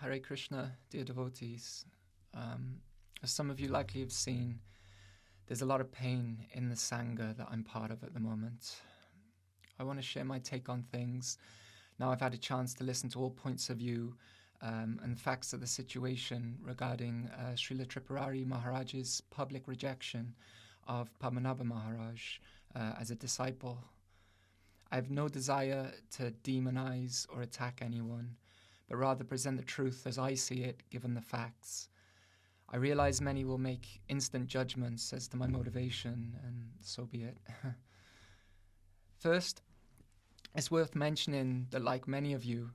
Hare Krishna, dear devotees. As some of you likely have seen, there's a lot of pain in the Sangha that I'm part of at the moment. I want to share my take on things. Now I've had a chance to listen to all points of view and facts of the situation regarding Srila Tripurari Maharaja's public rejection of Padmanabha Maharaj as a disciple. I have no desire to demonize or attack anyone, but rather present the truth as I see it, given the facts. I realize many will make instant judgments as to my motivation, and so be it. First, it's worth mentioning that, like many of you,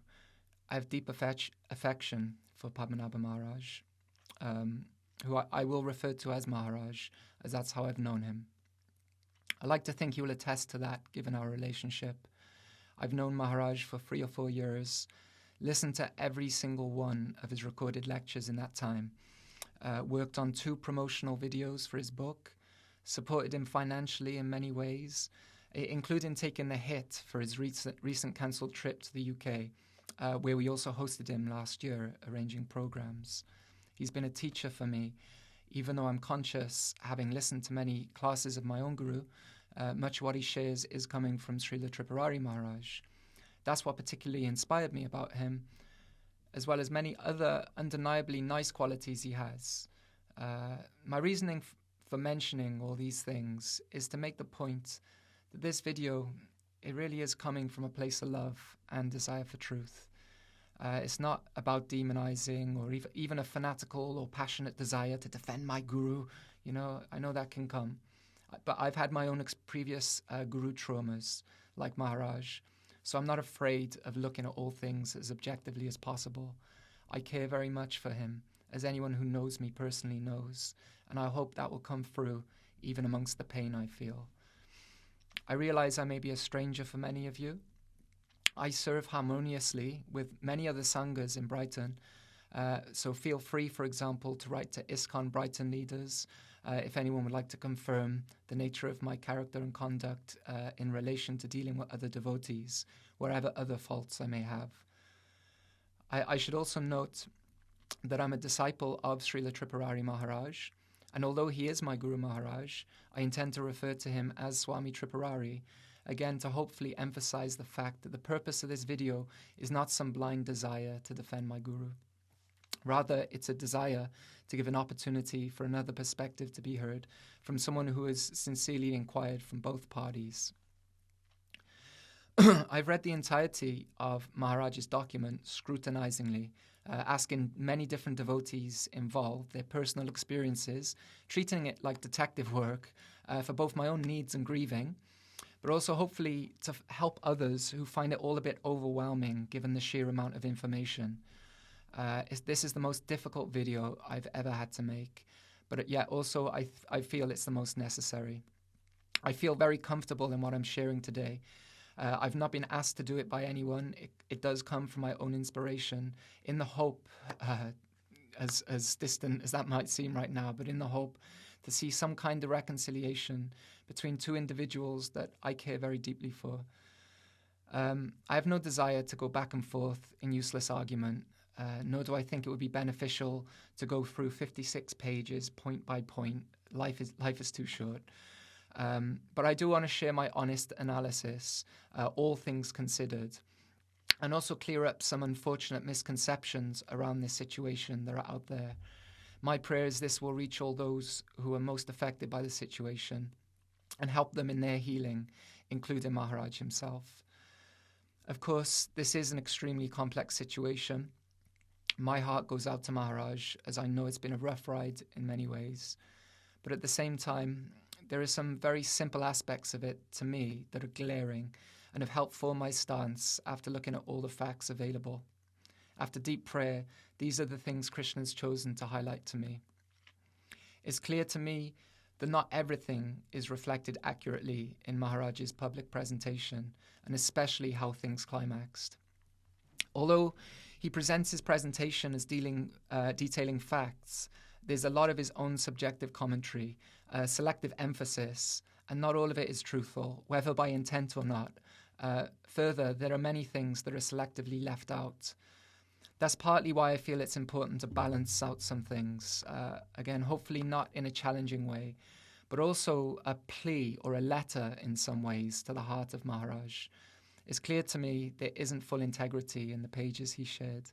I have deep affection for Padmanabha Maharaj, who I will refer to as Maharaj, as that's how I've known him. I like to think he will attest to that, given our relationship. I've known Maharaj for 3 or 4 years, listened to every single one of his recorded lectures in that time, worked on 2 promotional videos for his book, supported him financially in many ways, including taking the hit for his recent cancelled trip to the UK, where we also hosted him last year, arranging programs. He's been a teacher for me, even though I'm conscious, having listened to many classes of my own guru, much of what he shares is coming from Srila Tripurari Maharaj. That's what particularly inspired me about him, as well as many other undeniably nice qualities he has. My reasoning for mentioning all these things is to make the point that this video, it really is coming from a place of love and desire for truth. It's not about demonizing or even a fanatical or passionate desire to defend my guru. You know, I know that can come. But I've had my own previous guru traumas, like Maharaj, so I'm not afraid of looking at all things as objectively as possible. I care very much for him, as anyone who knows me personally knows, and I hope that will come through even amongst the pain I feel. I realize I may be a stranger for many of you. I serve harmoniously with many other sanghas in Brighton, so feel free, for example, to write to ISKCON Brighton leaders if anyone would like to confirm the nature of my character and conduct in relation to dealing with other devotees, wherever other faults I may have. I should also note that I'm a disciple of Srila Tripurari Maharaj, and although he is my Guru Maharaj, I intend to refer to him as Swami Tripurari, again to hopefully emphasize the fact that the purpose of this video is not some blind desire to defend my Guru. Rather, it's a desire to give an opportunity for another perspective to be heard from someone who is sincerely inquired from both parties. I've read the entirety of Maharaj's document scrutinizingly, asking many different devotees involved their personal experiences, treating it like detective work for both my own needs and grieving, but also hopefully to help others who find it all a bit overwhelming given the sheer amount of information. This is the most difficult video I've ever had to make, but yet also I feel it's the most necessary. I feel very comfortable in what I'm sharing today. I've not been asked to do it by anyone. It does come from my own inspiration, in the hope, as distant as that might seem right now, but in the hope to see some kind of reconciliation between 2 individuals that I care very deeply for. I have no desire to go back and forth in useless argument, nor do I think it would be beneficial to go through 56 pages, point by point. Life is too short. But I do want to share my honest analysis, all things considered, and also clear up some unfortunate misconceptions around this situation that are out there. My prayer is this will reach all those who are most affected by the situation and help them in their healing, including Maharaj himself. Of course, this is an extremely complex situation. My heart goes out to Maharaj, as I know it's been a rough ride in many ways. But at the same time, there are some very simple aspects of it to me that are glaring and have helped form my stance after looking at all the facts available. After deep prayer, these are the things Krishna has chosen to highlight to me. It's clear to me that not everything is reflected accurately in Maharaj's public presentation, and especially how things climaxed. Although he presents his presentation as detailing facts, there's a lot of his own subjective commentary, selective emphasis, and not all of it is truthful, whether by intent or not. Further, there are many things that are selectively left out. That's partly why I feel it's important to balance out some things. Again, hopefully not in a challenging way, but also a plea or a letter in some ways to the heart of Maharaj. It's clear to me there isn't full integrity in the pages he shared.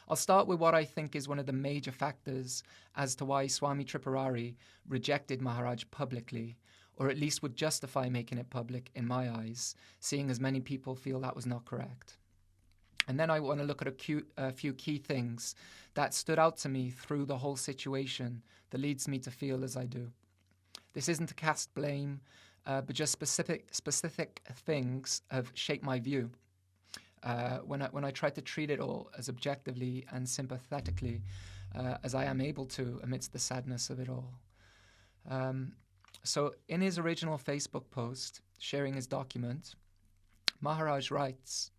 I'll start with what I think is one of the major factors as to why Swami Tripurari rejected Maharaj publicly, or at least would justify making it public in my eyes, seeing as many people feel that was not correct. And then I want to look at a few key things that stood out to me through the whole situation that leads me to feel as I do. This isn't to cast blame, but just specific things have shaped my view. When I try to treat it all as objectively and sympathetically as I am able to amidst the sadness of it all. So in his original Facebook post, sharing his document, Maharaj writes,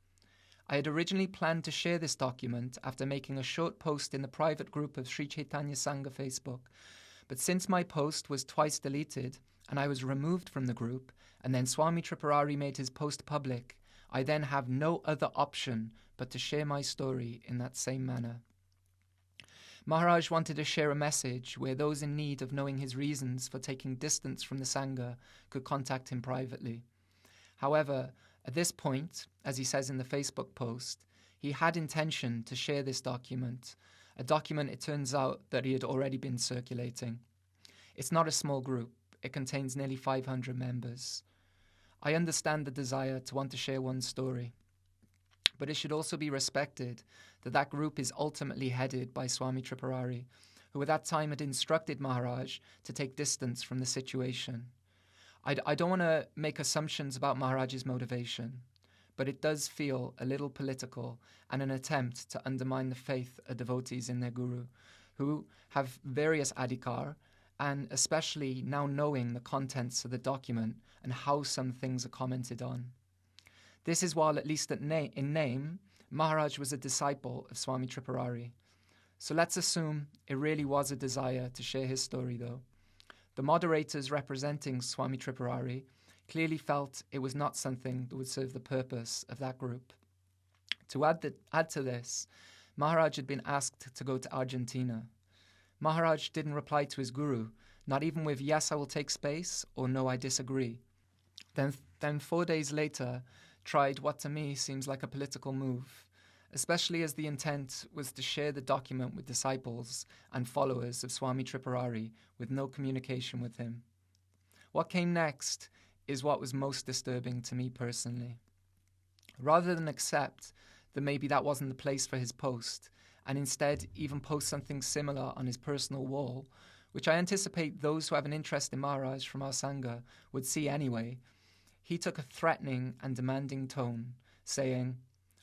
I had originally planned to share this document after making a short post in the private group of Sri Chaitanya Sangha Facebook, but since my post was twice deleted and I was removed from the group, and then Swami Tripurari made his post public, I then have no other option but to share my story in that same manner. Maharaj wanted to share a message where those in need of knowing his reasons for taking distance from the Sangha could contact him privately. However, at this point, as he says in the Facebook post, he had intention to share this document, a document it turns out that he had already been circulating. It's not a small group. It contains nearly 500 members. I understand the desire to want to share one's story, but it should also be respected that that group is ultimately headed by Swami Tripurari, who at that time had instructed Maharaj to take distance from the situation. I don't want to make assumptions about Maharaj's motivation, but it does feel a little political and an attempt to undermine the faith of devotees in their guru, who have various adhikar, and especially now knowing the contents of the document and how some things are commented on. This is while, at least in name, Maharaj was a disciple of Swami Tripurari. So let's assume it really was a desire to share his story, though. The moderators representing Swami Tripurari clearly felt it was not something that would serve the purpose of that group. To add to this, Maharaj had been asked to go to Argentina. Maharaj didn't reply to his guru, not even with yes, I will take space, or no, I disagree. Then 4 days later, tried what to me seems like a political move, especially as the intent was to share the document with disciples and followers of Swami Tripurari with no communication with him. What came next is what was most disturbing to me personally. Rather than accept that maybe that wasn't the place for his post, and instead even post something similar on his personal wall, which I anticipate those who have an interest in Maharaj from our Sangha would see anyway, he took a threatening and demanding tone, saying,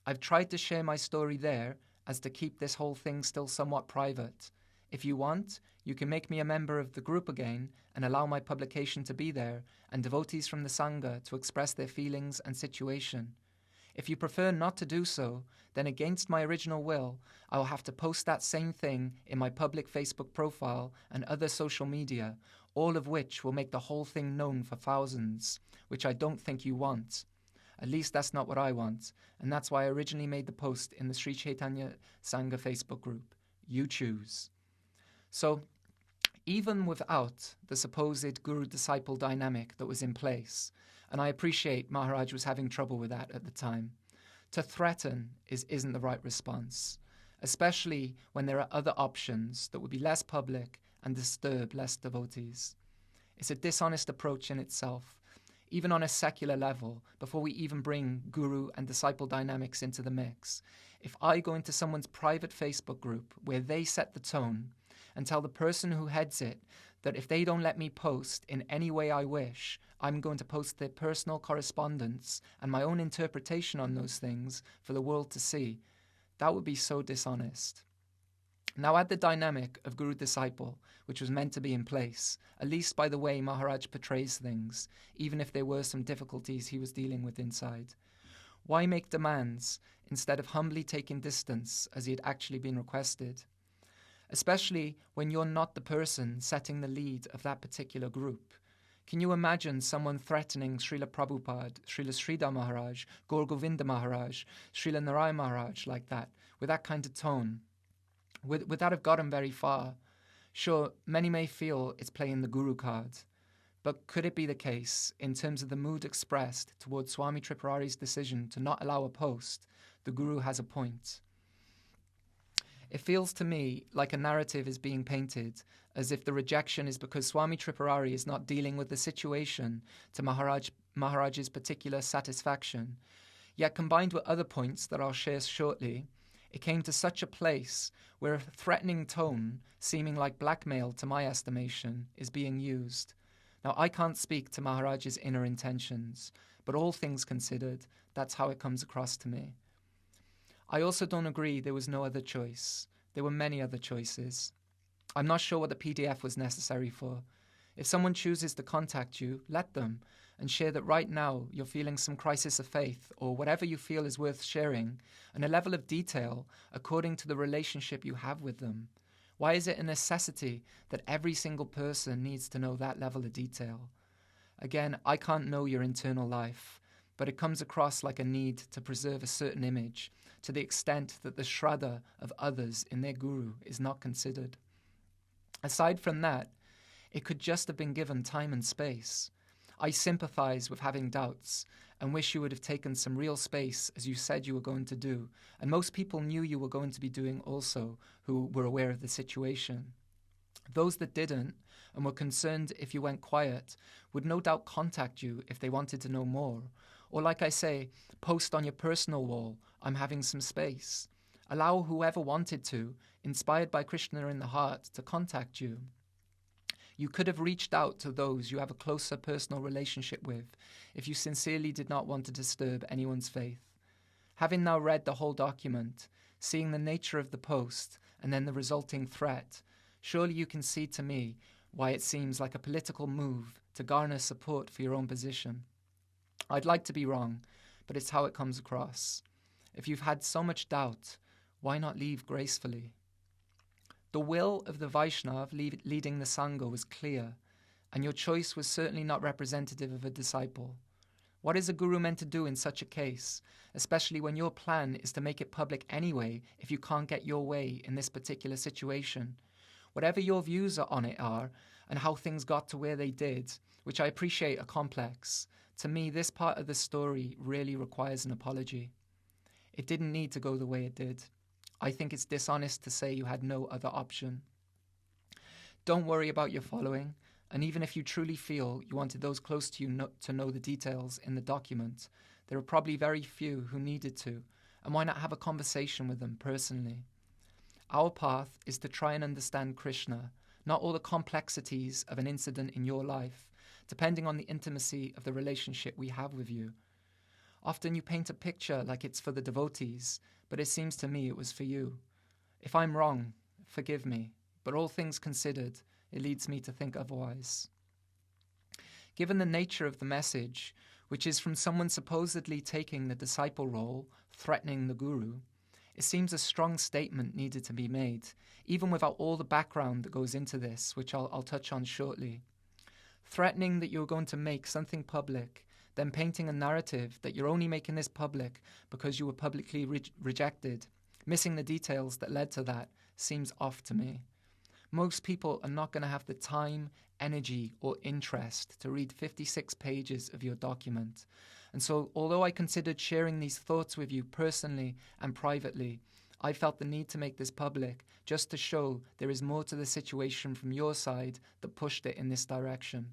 I've tried to share my story there as to keep this whole thing still somewhat private. If you want, you can make me a member of the group again and allow my publication to be there and devotees from the Sangha to express their feelings and situation. If you prefer not to do so, then against my original will, I will have to post that same thing in my public Facebook profile and other social media, all of which will make the whole thing known for thousands, which I don't think you want. At least that's not what I want, and that's why I originally made the post in the Sri Chaitanya Sangha Facebook group. You choose. So, even without the supposed guru-disciple dynamic that was in place, and I appreciate Maharaj was having trouble with that at the time, to threaten isn't the right response, especially when there are other options that would be less public and disturb less devotees. It's a dishonest approach in itself, even on a secular level, before we even bring guru and disciple dynamics into the mix. If I go into someone's private Facebook group where they set the tone and tell the person who heads it that if they don't let me post in any way I wish, I'm going to post their personal correspondence and my own interpretation on those things for the world to see, that would be so dishonest. Now add the dynamic of guru-disciple, which was meant to be in place, at least by the way Maharaj portrays things, even if there were some difficulties he was dealing with inside. Why make demands instead of humbly taking distance as he had actually been requested? Especially when you're not the person setting the lead of that particular group. Can you imagine someone threatening Srila Prabhupada, Srila Sridhar Maharaj, Gaur Govinda Maharaj, Srila Narayan Maharaj like that, with that kind of tone? Would that have got him very far? Sure, many may feel it's playing the guru card, but could it be the case, in terms of the mood expressed towards Swami Tripurari's decision to not allow a post, the guru has a point? It feels to me like a narrative is being painted as if the rejection is because Swami Tripurari is not dealing with the situation to Maharaj's particular satisfaction. Yet combined with other points that I'll share shortly, it came to such a place where a threatening tone, seeming like blackmail to my estimation, is being used. Now, I can't speak to Maharaj's inner intentions, but all things considered, that's how it comes across to me. I also don't agree there was no other choice. There were many other choices. I'm not sure what the PDF was necessary for. If someone chooses to contact you, let them, and share that right now you're feeling some crisis of faith or whatever you feel is worth sharing, and a level of detail according to the relationship you have with them. Why is it a necessity that every single person needs to know that level of detail? Again, I can't know your internal life, but it comes across like a need to preserve a certain image to the extent that the shraddha of others in their guru is not considered. Aside from that, it could just have been given time and space. I sympathize with having doubts and wish you would have taken some real space as you said you were going to do, and most people knew you were going to be doing also who were aware of the situation. Those that didn't and were concerned if you went quiet would no doubt contact you if they wanted to know more, or like I say, post on your personal wall, "I'm having some space." Allow whoever wanted to, inspired by Krishna in the heart, to contact you. You could have reached out to those you have a closer personal relationship with if you sincerely did not want to disturb anyone's faith. Having now read the whole document, seeing the nature of the post and then the resulting threat, surely you can see to me why it seems like a political move to garner support for your own position. I'd like to be wrong, but it's how it comes across. If you've had so much doubt, why not leave gracefully? The will of the Vaishnav leading the Sangha was clear, and your choice was certainly not representative of a disciple. What is a guru meant to do in such a case, especially when your plan is to make it public anyway if you can't get your way in this particular situation? Whatever your views on it are, and how things got to where they did, which I appreciate are complex, to me this part of the story really requires an apology. It didn't need to go the way it did. I think it's dishonest to say you had no other option. Don't worry about your following, and even if you truly feel you wanted those close to you to know the details in the document, there are probably very few who needed to, and why not have a conversation with them personally? Our path is to try and understand Krishna, not all the complexities of an incident in your life, depending on the intimacy of the relationship we have with you. Often you paint a picture like it's for the devotees, but it seems to me it was for you. If I'm wrong, forgive me, but all things considered, it leads me to think otherwise. Given the nature of the message, which is from someone supposedly taking the disciple role, threatening the guru, it seems a strong statement needed to be made, even without all the background that goes into this, which I'll touch on shortly. Threatening that you're going to make something public, then painting a narrative that you're only making this public because you were publicly rejected, missing the details that led to that, seems off to me. Most people are not going to have the time, energy, or interest to read 56 pages of your document. And so, although I considered sharing these thoughts with you personally and privately, I felt the need to make this public just to show there is more to the situation from your side that pushed it in this direction.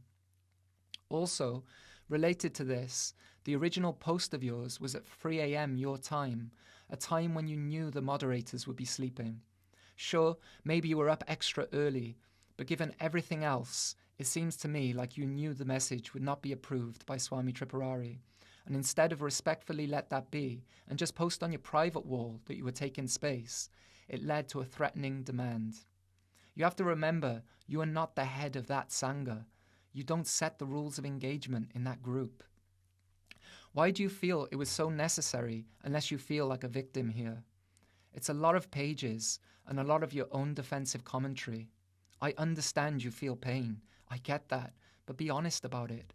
Also, related to this, the original post of yours was at 3 a.m. your time, a time when you knew the moderators would be sleeping. Sure, maybe you were up extra early, but given everything else, it seems to me like you knew the message would not be approved by Swami Tripurari, and instead of respectfully let that be and just post on your private wall that you were taking space, it led to a threatening demand. You have to remember, you are not the head of that Sangha. You don't set the rules of engagement in that group. Why do you feel it was so necessary unless you feel like a victim here? It's a lot of pages and a lot of your own defensive commentary. I understand you feel pain. I get that. but be honest about it.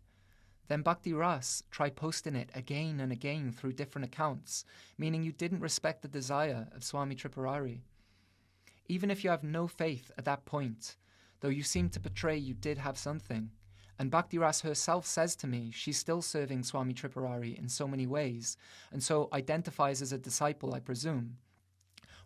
Then Bhakti Ras tried posting it again and again through different accounts, meaning you didn't respect the desire of Swami Tripurari. Even if you have no faith at that point, though you seem to portray you did have something, and Bhakti Ras herself says to me she's still serving Swami Tripurari in so many ways, and so identifies as a disciple, I presume.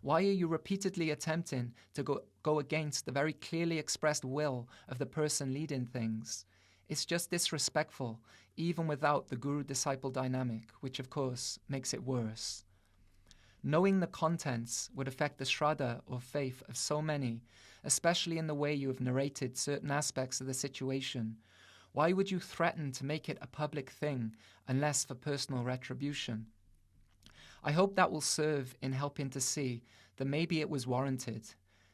Why are you repeatedly attempting to go against the very clearly expressed will of the person leading things? It's just disrespectful, even without the guru-disciple dynamic, which of course makes it worse. Knowing the contents would affect the shraddha or faith of so many, especially in the way you have narrated certain aspects of the situation. Why would you threaten to make it a public thing unless for personal retribution? I hope that will serve in helping to see that maybe it was warranted.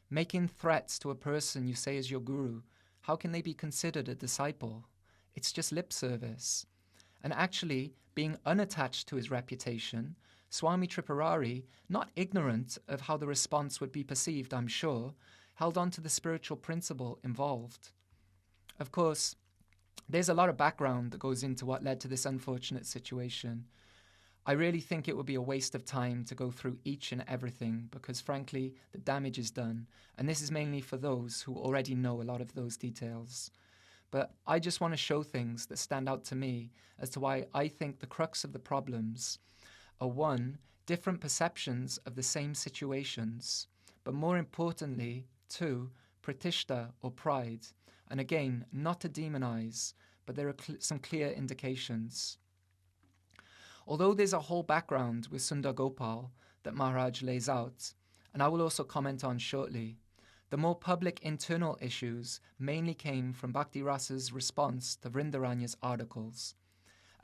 Making threats to a person you say is your guru, how can they be considered a disciple? It's just lip service. And actually, being unattached to his reputation, Swami Tripurari, not ignorant of how the response would be perceived, I'm sure, held on to the spiritual principle involved. Of course, there's a lot of background that goes into what led to this unfortunate situation. I really think it would be a waste of time to go through each and everything because, frankly, the damage is done, and this is mainly for those who already know a lot of those details. But I just want to show things that stand out to me as to why I think the crux of the problems are 1, different perceptions of the same situations, but more importantly, 2, pratishta or pride, and again, not to demonize, but there are some clear indications. Although there's a whole background with Sundar Gopal that Maharaj lays out, and I will also comment on shortly, the more public internal issues mainly came from Bhakti Rasa's response to Vrindaranya's articles.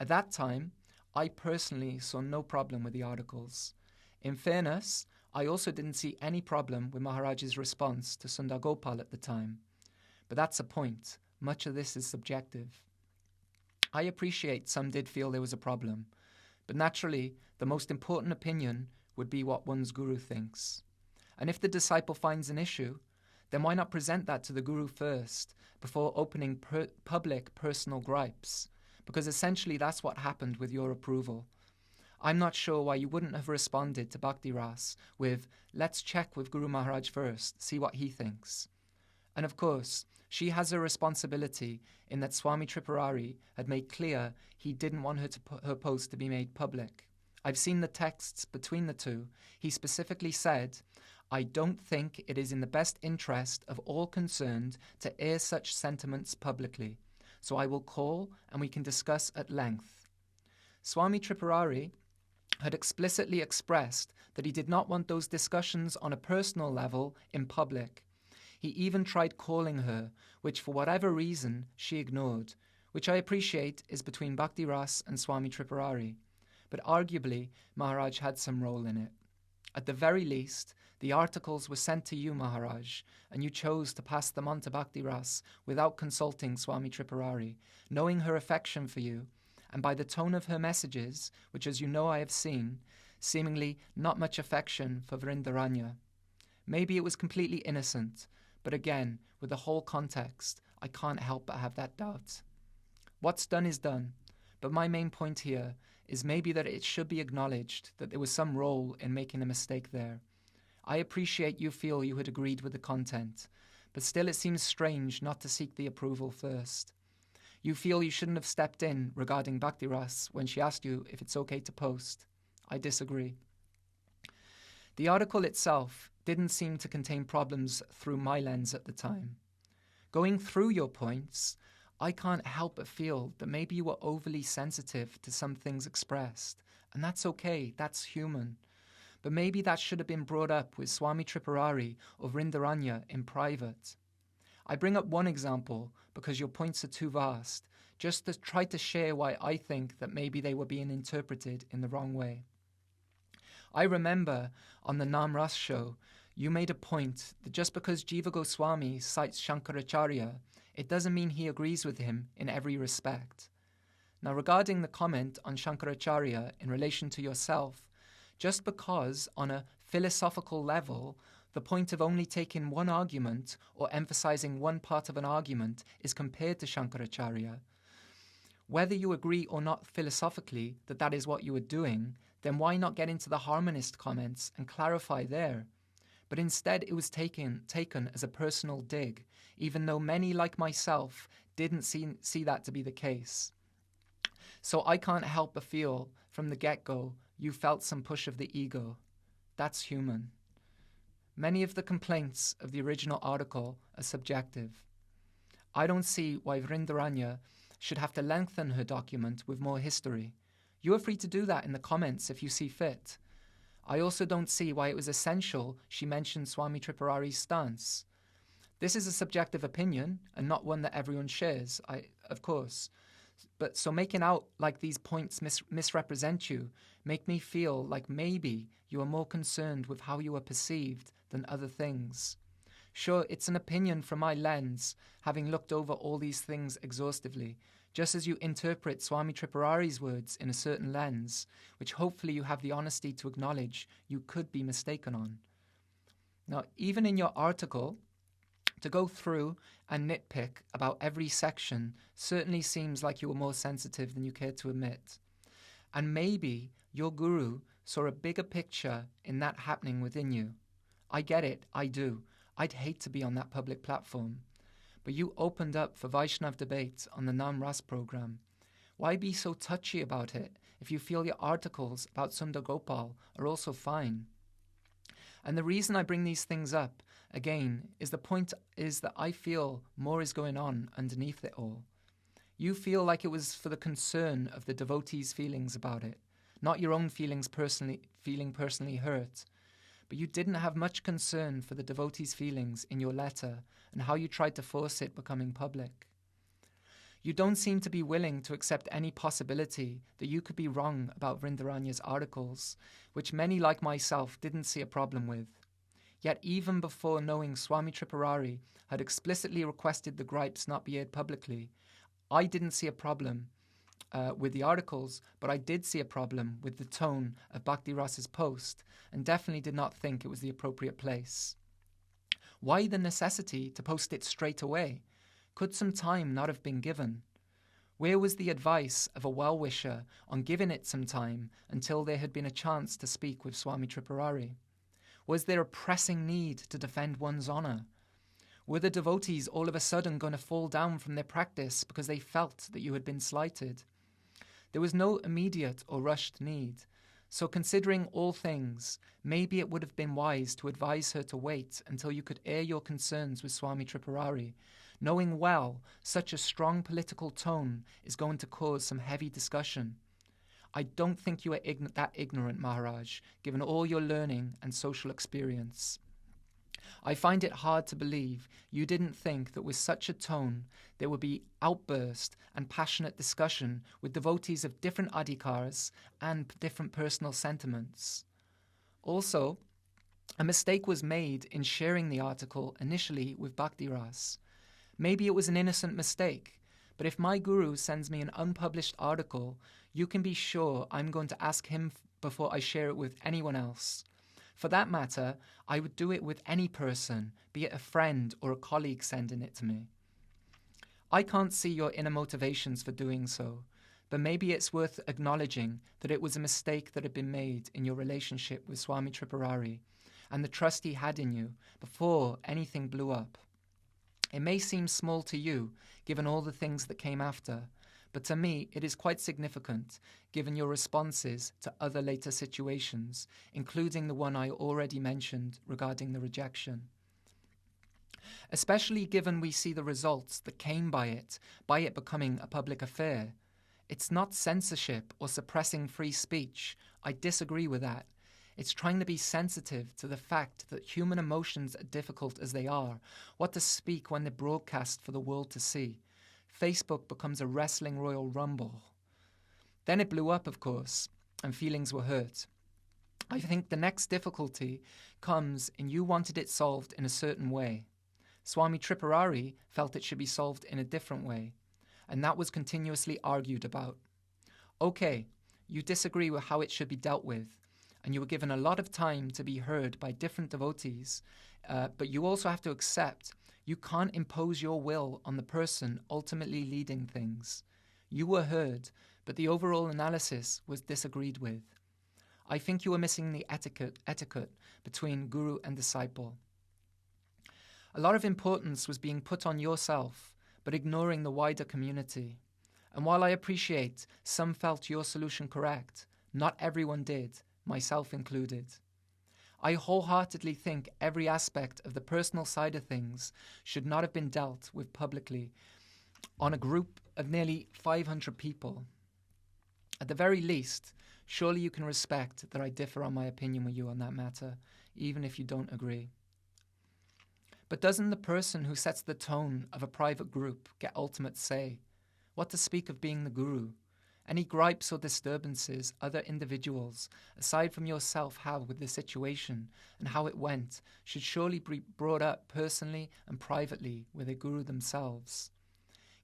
At that time, I personally saw no problem with the articles. In fairness, I also didn't see any problem with Maharaj's response to Sundar Gopal at the time. But that's a point. Much of this is subjective. I appreciate some did feel there was a problem, but naturally, the most important opinion would be what one's guru thinks. And if the disciple finds an issue, then why not present that to the guru first, before opening public personal gripes? Because essentially that's what happened with your approval. I'm not sure why you wouldn't have responded to Bhakti Ras with, let's check with Guru Maharaj first, see what he thinks. And of course, she has a responsibility in that Swami Tripurari had made clear he didn't want her post to be made public. I've seen the texts between the two. He specifically said, I don't think it is in the best interest of all concerned to air such sentiments publicly, so I will call and we can discuss at length. Swami Tripurari had explicitly expressed that he did not want those discussions on a personal level in public. He even tried calling her, which for whatever reason she ignored, which I appreciate is between Bhakti Ras and Swami Tripurari, but arguably Maharaj had some role in it. At the very least, the articles were sent to you, Maharaj, and you chose to pass them on to Bhakti Ras without consulting Swami Tripurari, knowing her affection for you, and by the tone of her messages, which as you know I have seen, seemingly not much affection for Vrindaranya. Maybe it was completely innocent, but again, with the whole context, I can't help but have that doubt. What's done is done, but my main point here is maybe that it should be acknowledged that there was some role in making a mistake there. I appreciate you feel you had agreed with the content, but still it seems strange not to seek the approval first. You feel you shouldn't have stepped in regarding Bhakti Ras when she asked you if it's okay to post. I disagree. The article itself didn't seem to contain problems through my lens at the time. Going through your points, I can't help but feel that maybe you were overly sensitive to some things expressed, and that's okay, that's human. But maybe that should have been brought up with Swami Tripurari or Vrindaranya in private. I bring up one example because your points are too vast, just to try to share why I think that maybe they were being interpreted in the wrong way. I remember on the Nam Ras show, you made a point that just because Jiva Goswami cites Shankaracharya, it doesn't mean he agrees with him in every respect. Now, regarding the comment on Shankaracharya in relation to yourself, just because on a philosophical level The point of only taking one argument or emphasizing one part of an argument is compared to Shankaracharya. Whether you agree or not philosophically that that is what you are doing, then why not get into the harmonist comments and clarify there? But instead it was taken as a personal dig, even though many like myself didn't see that to be the case. So I can't help but feel from the get-go you felt some push of the ego. That's human. Many of the complaints of the original article are subjective. I don't see why Vrindaranya should have to lengthen her document with more history. You are free to do that in the comments if you see fit. I also don't see why it was essential she mentioned Swami Tripurari's stance. This is a subjective opinion and not one that everyone shares, of course. But so making out like these points misrepresent you make me feel like maybe you are more concerned with how you are perceived than other things. Sure, it's an opinion from my lens, having looked over all these things exhaustively, just as you interpret Swami Tripurari's words in a certain lens, which hopefully you have the honesty to acknowledge you could be mistaken on. Now, even in your article, to go through and nitpick about every section certainly seems like you were more sensitive than you cared to admit. And maybe your guru saw a bigger picture in that happening within you. I get it, I do. I'd hate to be on that public platform. But you opened up for Vaishnav debate on the Nam Ras program. Why be so touchy about it if you feel your articles about Sundar Gopal are also fine? And the reason I bring these things up, again, is the point is that I feel more is going on underneath it all. You feel like it was for the concern of the devotees' feelings about it, not your own feeling personally hurt. But you didn't have much concern for the devotees' feelings in your letter and how you tried to force it becoming public. You don't seem to be willing to accept any possibility that you could be wrong about Vrindaranya's articles, which many like myself didn't see a problem with. Yet even before knowing Swami Tripurari had explicitly requested the gripes not be aired publicly, I didn't see a problem with the articles, but I did see a problem with the tone of Bhakti Ras's post and definitely did not think it was the appropriate place. Why the necessity to post it straight away? Could some time not have been given? Where was the advice of a well-wisher on giving it some time until there had been a chance to speak with Swami Tripurari? Was there a pressing need to defend one's honour? Were the devotees all of a sudden going to fall down from their practice because they felt that you had been slighted? There was no immediate or rushed need. So considering all things, maybe it would have been wise to advise her to wait until you could air your concerns with Swami Tripurari, knowing well such a strong political tone is going to cause some heavy discussion. I don't think you are that ignorant, Maharaj, given all your learning and social experience. I find it hard to believe you didn't think that with such a tone there would be outburst and passionate discussion with devotees of different adhikars and different personal sentiments. Also, a mistake was made in sharing the article initially with Bhakti Ras. Maybe it was an innocent mistake, but if my guru sends me an unpublished article, you can be sure I'm going to ask him before I share it with anyone else. For that matter, I would do it with any person, be it a friend or a colleague sending it to me. I can't see your inner motivations for doing so, but maybe it's worth acknowledging that it was a mistake that had been made in your relationship with Swami Tripurari and the trust he had in you before anything blew up. It may seem small to you, given all the things that came after, but to me it is quite significant, given your responses to other later situations, including the one I already mentioned regarding the rejection. Especially given we see the results that came by it becoming a public affair. It's not censorship or suppressing free speech. I disagree with that. It's trying to be sensitive to the fact that human emotions are difficult as they are, what to speak when they're broadcast for the world to see. Facebook becomes a wrestling Royal Rumble. Then it blew up, of course, and feelings were hurt. I think the next difficulty comes in you wanted it solved in a certain way. Swami Tripurari felt it should be solved in a different way, and that was continuously argued about. Okay, you disagree with how it should be dealt with, and you were given a lot of time to be heard by different devotees, but you also have to accept you can't impose your will on the person ultimately leading things. You were heard, but the overall analysis was disagreed with. I think you were missing the etiquette between guru and disciple. A lot of importance was being put on yourself, but ignoring the wider community. And while I appreciate some felt your solution correct, not everyone did, myself included. I wholeheartedly think every aspect of the personal side of things should not have been dealt with publicly on a group of nearly 500 people. At the very least, surely you can respect that I differ on my opinion with you on that matter, even if you don't agree. But doesn't the person who sets the tone of a private group get ultimate say? What to speak of being the guru? Any gripes or disturbances other individuals, aside from yourself, have with the situation and how it went should surely be brought up personally and privately with a guru themselves.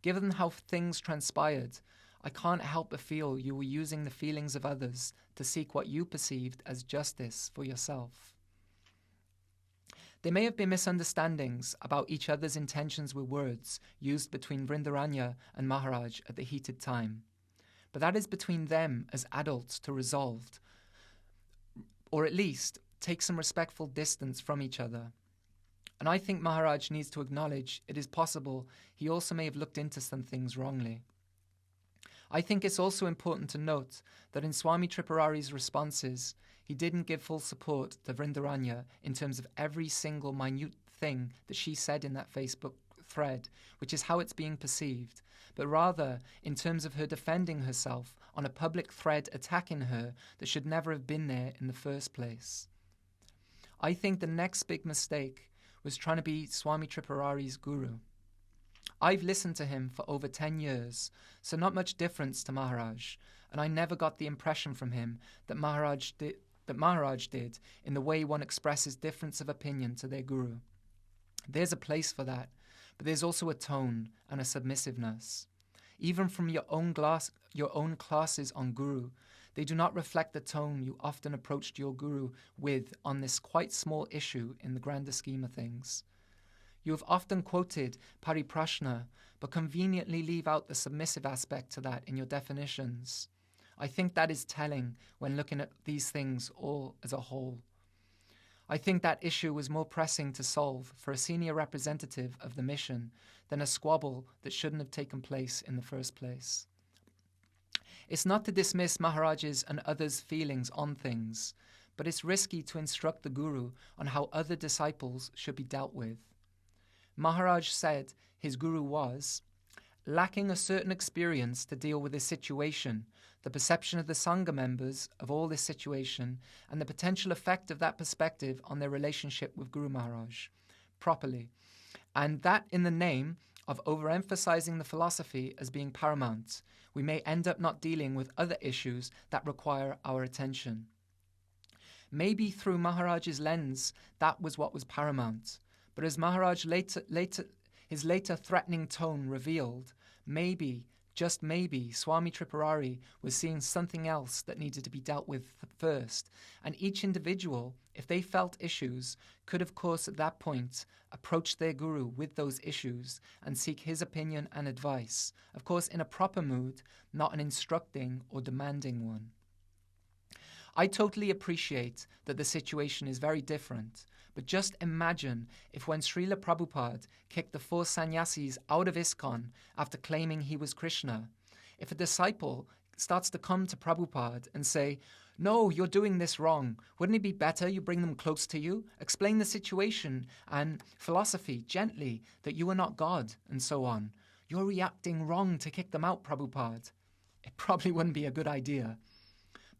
Given how things transpired, I can't help but feel you were using the feelings of others to seek what you perceived as justice for yourself. There may have been misunderstandings about each other's intentions with words used between Vrindaranya and Maharaj at the heated time. But that is between them as adults to resolve, or at least take some respectful distance from each other. And I think Maharaj needs to acknowledge it is possible he also may have looked into some things wrongly. I think it's also important to note that in Swami Tripurari's responses, he didn't give full support to Vrindaranya in terms of every single minute thing that she said in that Facebook thread, which is how it's being perceived, but rather in terms of her defending herself on a public thread attacking her that should never have been there in the first place. I think the next big mistake was trying to be Swami Tripurari's guru. I've listened to him for over 10 years, so not much difference to Maharaj, and I never got the impression from him that Maharaj did in the way one expresses difference of opinion to their guru. There's a place for that, but there's also a tone and a submissiveness. Even from your own classes on guru, they do not reflect the tone you often approached your guru with on this quite small issue in the grander scheme of things. You have often quoted Pariprashna, but conveniently leave out the submissive aspect to that in your definitions. I think that is telling when looking at these things all as a whole. I think that issue was more pressing to solve for a senior representative of the mission than a squabble that shouldn't have taken place in the first place. It's not to dismiss Maharaj's and others' feelings on things, but it's risky to instruct the guru on how other disciples should be dealt with. Maharaj said his guru was lacking a certain experience to deal with this situation, the perception of the Sangha members of all this situation, and the potential effect of that perspective on their relationship with Guru Maharaj properly, and that in the name of overemphasizing the philosophy as being paramount, we may end up not dealing with other issues that require our attention. Maybe through Maharaj's lens, that was what was paramount, but as Maharaj his later threatening tone revealed, maybe, just maybe, Swami Tripurari was seeing something else that needed to be dealt with first, and each individual, if they felt issues, could of course at that point approach their guru with those issues and seek his opinion and advice, of course in a proper mood, not an instructing or demanding one. I totally appreciate that the situation is very different, but just imagine if when Srila Prabhupada kicked the 4 sannyasis out of ISKCON after claiming he was Krishna, if a disciple starts to come to Prabhupada and say, "No, you're doing this wrong. Wouldn't it be better you bring them close to you? Explain the situation and philosophy gently that you are not God," and so on. "You're reacting wrong to kick them out, Prabhupada." It probably wouldn't be a good idea.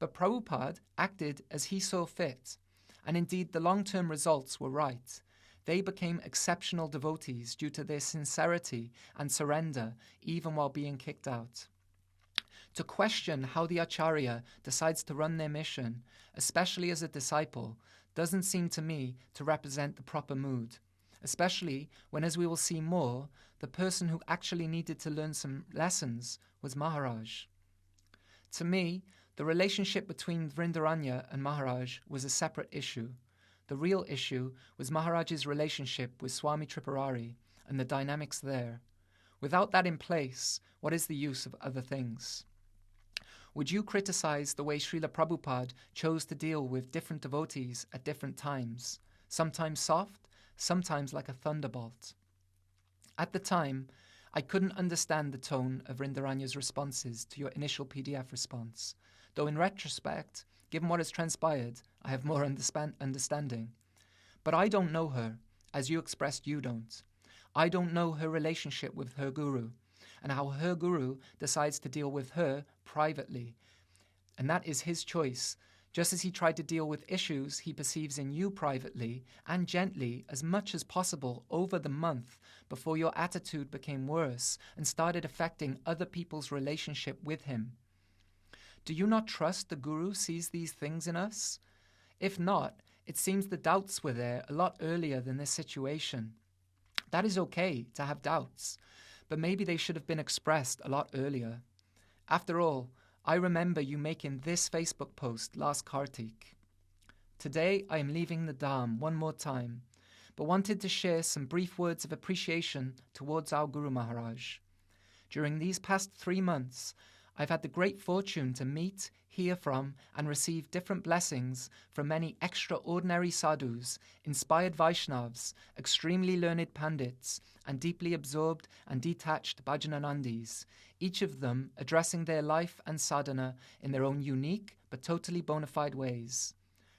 But Prabhupada acted as he saw fit, and indeed the long-term results were right. They became exceptional devotees due to their sincerity and surrender, even while being kicked out. To question how the Acharya decides to run their mission, especially as a disciple, doesn't seem to me to represent the proper mood, especially when, as we will see more, the person who actually needed to learn some lessons was Maharaj. To me, The relationship between Vrindaranya and Maharaj was a separate issue. The real issue was Maharaj's relationship with Swami Tripurari and the dynamics there. Without that in place, what is the use of other things? Would you criticize the way Srila Prabhupada chose to deal with different devotees at different times, sometimes soft, sometimes like a thunderbolt? At the time, I couldn't understand the tone of Vrindaranya's responses to your initial PDF response, though in retrospect, given what has transpired, I have more understanding. But I don't know her, as you expressed you don't. I don't know her relationship with her guru, and how her guru decides to deal with her privately. And that is his choice, just as he tried to deal with issues he perceives in you privately and gently as much as possible over the month before your attitude became worse and started affecting other people's relationship with him. Do you not trust the guru sees these things in us? If not, it seems the doubts were there a lot earlier than this situation. That is okay to have doubts, but maybe they should have been expressed a lot earlier. After all, I remember you making this Facebook post last Kartik. Today I am leaving the Dham one more time, but wanted to share some brief words of appreciation towards our Guru Maharaj. During these past 3 months, I've had the great fortune to meet, hear from, and receive different blessings from many extraordinary sadhus, inspired Vaishnavas, extremely learned pandits, and deeply absorbed and detached bhajananandis, each of them addressing their life and sadhana in their own unique but totally bona fide ways.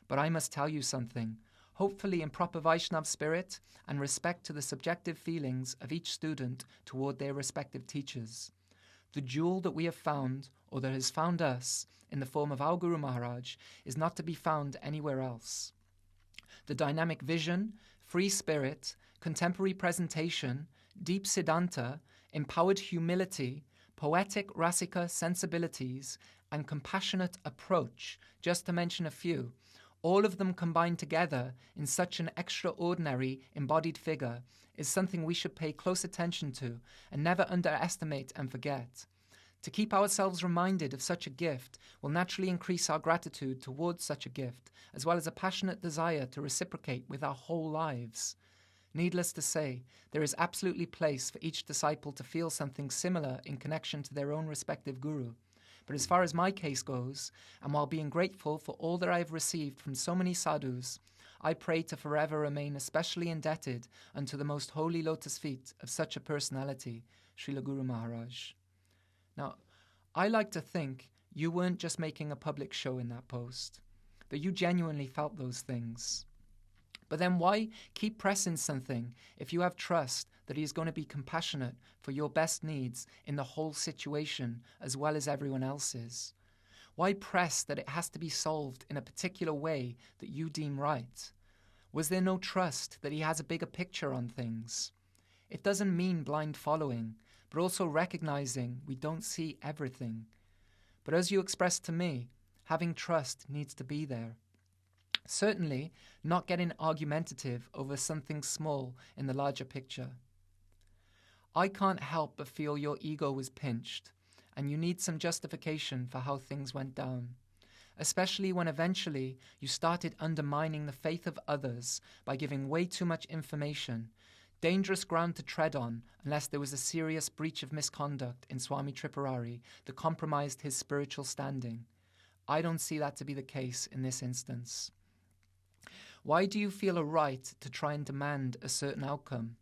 But I must tell you something, hopefully in proper Vaishnav spirit and respect to the subjective feelings of each student toward their respective teachers. The jewel that we have found, or that has found us, in the form of our Guru Maharaj, is not to be found anywhere else. The dynamic vision, free spirit, contemporary presentation, deep siddhanta, empowered humility, poetic rasika sensibilities, and compassionate approach, just to mention a few, all of them combined together in such an extraordinary embodied figure, is something we should pay close attention to and never underestimate and forget. To keep ourselves reminded of such a gift will naturally increase our gratitude towards such a gift, as well as a passionate desire to reciprocate with our whole lives. Needless to say, there is absolutely place for each disciple to feel something similar in connection to their own respective guru. But as far as my case goes, and while being grateful for all that I have received from so many sadhus, I pray to forever remain especially indebted unto the most holy lotus feet of such a personality, Srila Guru Maharaj. Now, I like to think you weren't just making a public show in that post, that you genuinely felt those things. But then why keep pressing something if you have trust that he is going to be compassionate for your best needs in the whole situation as well as everyone else's? Why press that it has to be solved in a particular way that you deem right? Was there no trust that he has a bigger picture on things? It doesn't mean blind following, but also recognizing we don't see everything. But as you expressed to me, having trust needs to be there. Certainly not getting argumentative over something small in the larger picture. I can't help but feel your ego was pinched, and you need some justification for how things went down, especially when eventually you started undermining the faith of others by giving way too much information, dangerous ground to tread on unless there was a serious breach of misconduct in Swami Tripurari that compromised his spiritual standing. I don't see that to be the case in this instance. Why do you feel a right to try and demand a certain outcome?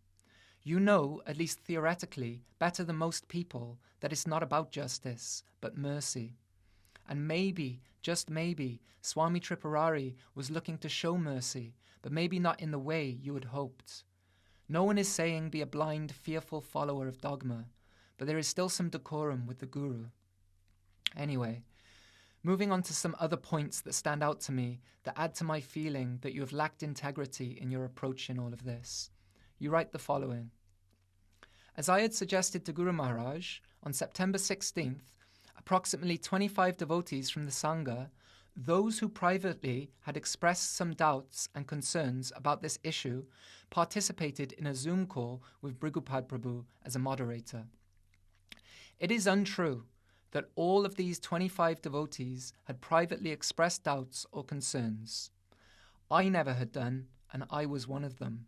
You know, at least theoretically, better than most people, that it's not about justice, but mercy. And maybe, just maybe, Swami Tripurari was looking to show mercy, but maybe not in the way you had hoped. No one is saying be a blind, fearful follower of dogma, but there is still some decorum with the Guru. Anyway, moving on to some other points that stand out to me that add to my feeling that you have lacked integrity in your approach in all of this. You write the following. As I had suggested to Guru Maharaj, on September 16th, approximately 25 devotees from the Sangha, those who privately had expressed some doubts and concerns about this issue, participated in a Zoom call with Brigupad Prabhu as a moderator. It is untrue that all of these 25 devotees had privately expressed doubts or concerns. I never had done, and I was one of them.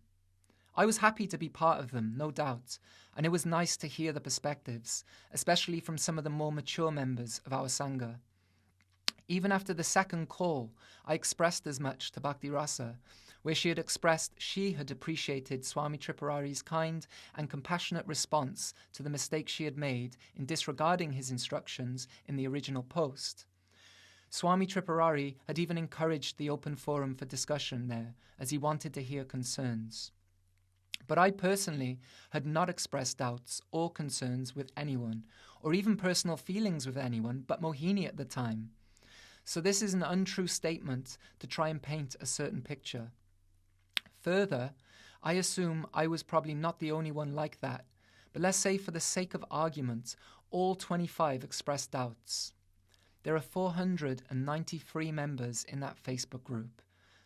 I was happy to be part of them, no doubt, and it was nice to hear the perspectives, especially from some of the more mature members of our Sangha. Even after the second call, I expressed as much to Bhakti Rasa, where she had expressed she had appreciated Swami Tripurari's kind and compassionate response to the mistake she had made in disregarding his instructions in the original post. Swami Tripurari had even encouraged the open forum for discussion there, as he wanted to hear concerns. But I personally had not expressed doubts or concerns with anyone, or even personal feelings with anyone but Mohini at the time. So this is an untrue statement to try and paint a certain picture. Further, I assume I was probably not the only one like that, but let's say for the sake of argument, all 25 expressed doubts. There are 493 members in that Facebook group,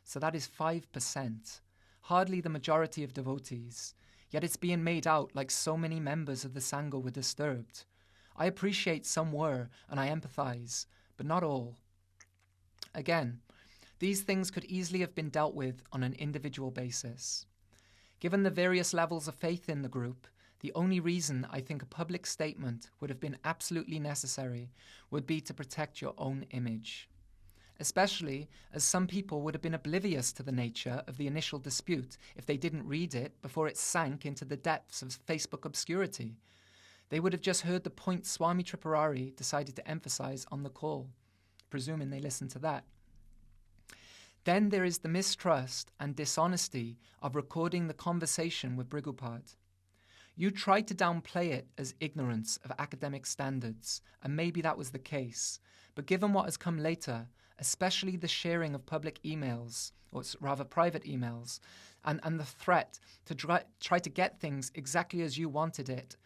so that is 5%, hardly the majority of devotees, yet it's being made out like so many members of the Sangha were disturbed. I appreciate some were, and I empathize, but not all. Again, these things could easily have been dealt with on an individual basis. Given the various levels of faith in the group, the only reason I think a public statement would have been absolutely necessary would be to protect your own image. Especially as some people would have been oblivious to the nature of the initial dispute if they didn't read it before it sank into the depths of Facebook obscurity. They would have just heard the point Swami Tripurari decided to emphasize on the call, presuming they listened to that. Then there is the mistrust and dishonesty of recording the conversation with Brigupad. You tried to downplay it as ignorance of academic standards, and maybe that was the case. But given what has come later, especially the sharing of public emails, or rather private emails, and the threat to try to get things exactly as you wanted it,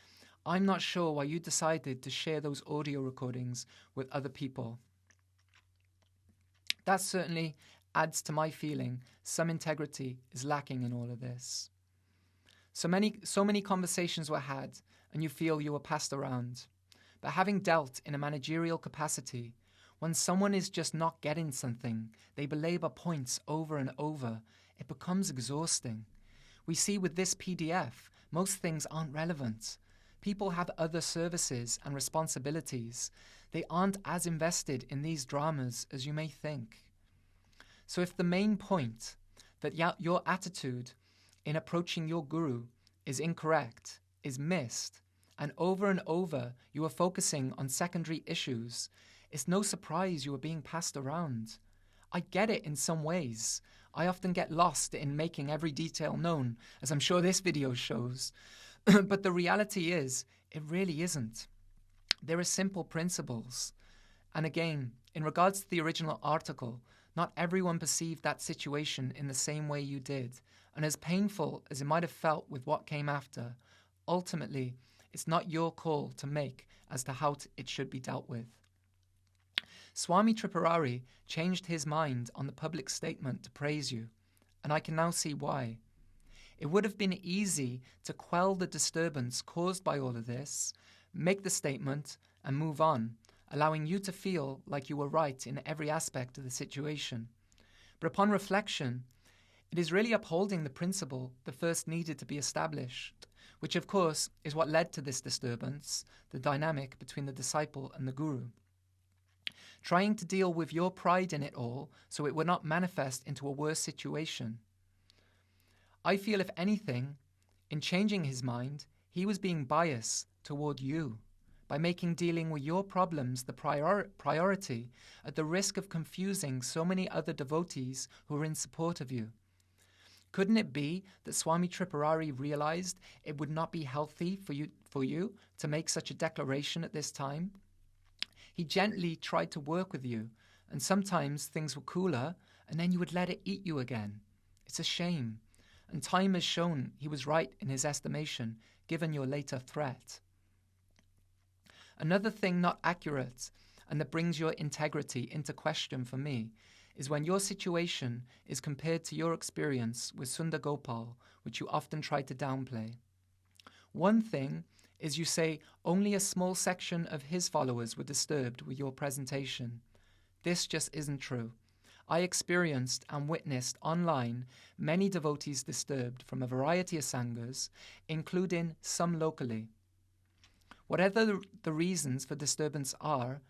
I'm not sure why you decided to share those audio recordings with other people. That certainly adds to my feeling some integrity is lacking in all of this. So many conversations were had, and you feel you were passed around. But having dealt in a managerial capacity, when someone is just not getting something, they belabor points over and over. It becomes exhausting. We see with this PDF, most things aren't relevant. People have other services and responsibilities. They aren't as invested in these dramas as you may think. So if the main point, that your attitude in approaching your guru is incorrect, is missed, and over you are focusing on secondary issues, it's no surprise you are being passed around. I get it in some ways. I often get lost in making every detail known, as I'm sure this video shows. But the reality is, it really isn't. There are simple principles. And again, in regards to the original article, not everyone perceived that situation in the same way you did, and as painful as it might have felt with what came after, ultimately, it's not your call to make as to how it should be dealt with. Swami Tripurari changed his mind on the public statement to praise you, and I can now see why. It would have been easy to quell the disturbance caused by all of this, make the statement, and move on, allowing you to feel like you were right in every aspect of the situation. But upon reflection, it is really upholding the principle that first needed to be established, which of course is what led to this disturbance, the dynamic between the disciple and the guru. Trying to deal with your pride in it all so it would not manifest into a worse situation. I feel if anything, in changing his mind, he was being biased toward you, by making dealing with your problems the priority at the risk of confusing so many other devotees who are in support of you. Couldn't it be that Swami Tripurari realized it would not be healthy for you to make such a declaration at this time? He gently tried to work with you, and sometimes things were cooler, and then you would let it eat you again. It's a shame, and time has shown he was right in his estimation, given your later threat. Another thing not accurate, and that brings your integrity into question for me, is when your situation is compared to your experience with Sundar Gopal, which you often try to downplay. One thing is you say only a small section of his followers were disturbed with your presentation. This just isn't true. I experienced and witnessed online many devotees disturbed from a variety of sanghas, including some locally. Whatever the reasons for disturbance are,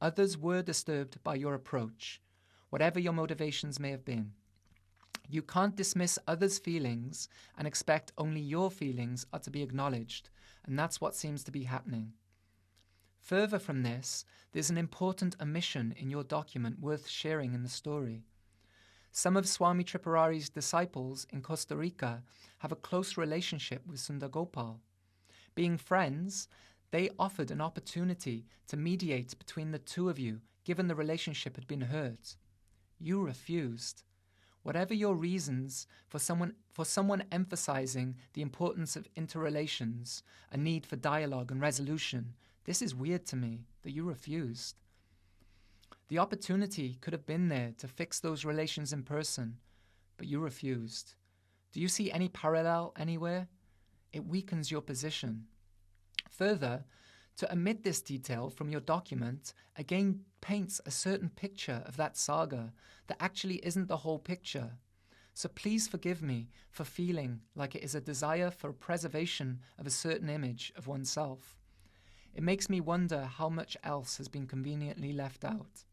others were disturbed by your approach, whatever your motivations may have been. You can't dismiss others' feelings and expect only your feelings are to be acknowledged, and that's what seems to be happening. Further from this, there's an important omission in your document worth sharing in the story. Some of Swami Tripurari's disciples in Costa Rica have a close relationship with Sundar Gopal. Being friends, they offered an opportunity to mediate between the two of you, given the relationship had been hurt. You refused. Whatever your reasons for someone emphasizing the importance of interrelations, a need for dialogue and resolution, this is weird to me that you refused. The opportunity could have been there to fix those relations in person, but you refused. Do you see any parallel anywhere? It weakens your position. Further, to omit this detail from your document again paints a certain picture of that saga that actually isn't the whole picture. So please forgive me for feeling like it is a desire for preservation of a certain image of oneself. It makes me wonder how much else has been conveniently left out.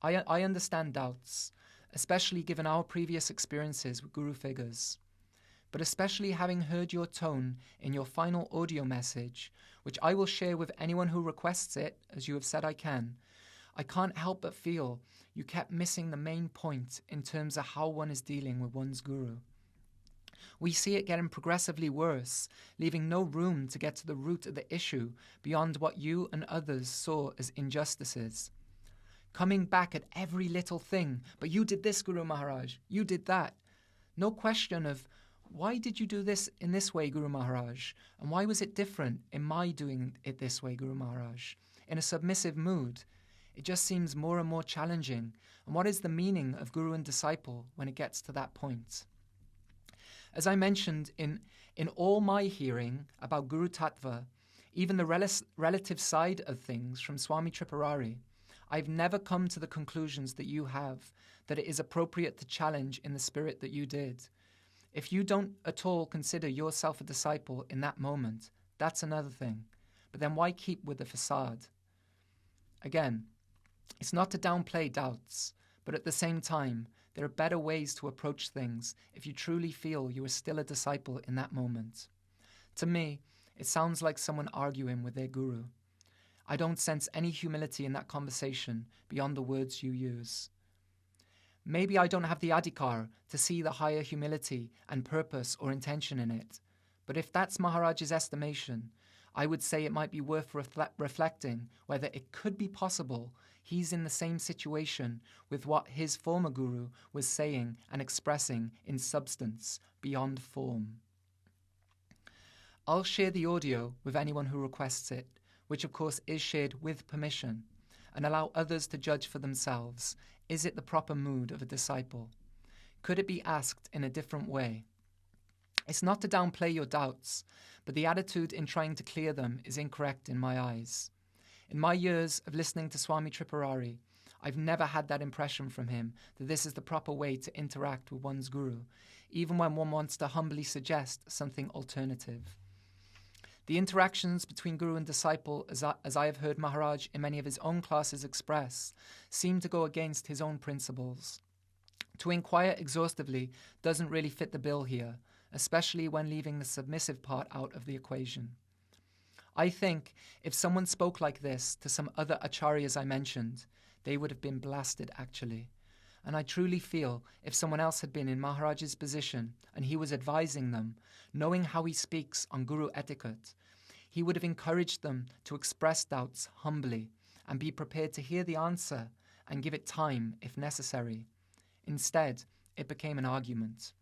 I understand doubts, especially given our previous experiences with guru figures. But especially having heard your tone in your final audio message, which I will share with anyone who requests it, as you have said I can't help but feel you kept missing the main point in terms of how one is dealing with one's guru. We see it getting progressively worse, leaving no room to get to the root of the issue beyond what you and others saw as injustices. Coming back at every little thing, but you did this, Guru Maharaj, you did that. No question of, why did you do this in this way, Guru Maharaj? And why was it different in my doing it this way, Guru Maharaj? In a submissive mood, it just seems more and more challenging. And what is the meaning of guru and disciple when it gets to that point? As I mentioned in all my hearing about Guru Tattva, even the relative side of things from Swami Tripurari, I've never come to the conclusions that you have, that it is appropriate to challenge in the spirit that you did. If you don't at all consider yourself a disciple in that moment, that's another thing. But then why keep with the facade? Again, it's not to downplay doubts, but at the same time, there are better ways to approach things if you truly feel you are still a disciple in that moment. To me, it sounds like someone arguing with their guru. I don't sense any humility in that conversation beyond the words you use. Maybe I don't have the adhikar to see the higher humility and purpose or intention in it, but if that's Maharaja's estimation, I would say it might be worth reflecting whether it could be possible he's in the same situation with what his former guru was saying and expressing in substance, beyond form. I'll share the audio with anyone who requests it, which of course is shared with permission, and allow others to judge for themselves. Is it the proper mood of a disciple? Could it be asked in a different way? It's not to downplay your doubts, but the attitude in trying to clear them is incorrect in my eyes. In my years of listening to Swami Tripurari, I've never had that impression from him that this is the proper way to interact with one's guru, even when one wants to humbly suggest something alternative. The interactions between guru and disciple, as I have heard Maharaj in many of his own classes express, seem to go against his own principles. To inquire exhaustively doesn't really fit the bill here, especially when leaving the submissive part out of the equation. I think if someone spoke like this to some other acharyas I mentioned, they would have been blasted actually. And I truly feel if someone else had been in Maharaj's position and he was advising them, knowing how he speaks on guru etiquette, he would have encouraged them to express doubts humbly and be prepared to hear the answer and give it time if necessary. Instead, it became an argument.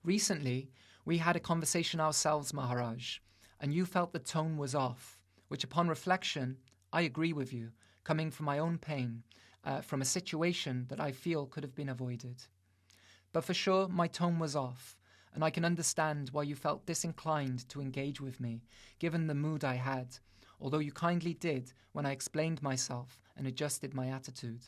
Recently, we had a conversation ourselves, Maharaj, and you felt the tone was off, which upon reflection, I agree with you, coming from my own pain, from a situation that I feel could have been avoided. But for sure, my tone was off, and I can understand why you felt disinclined to engage with me, given the mood I had, although you kindly did when I explained myself and adjusted my attitude.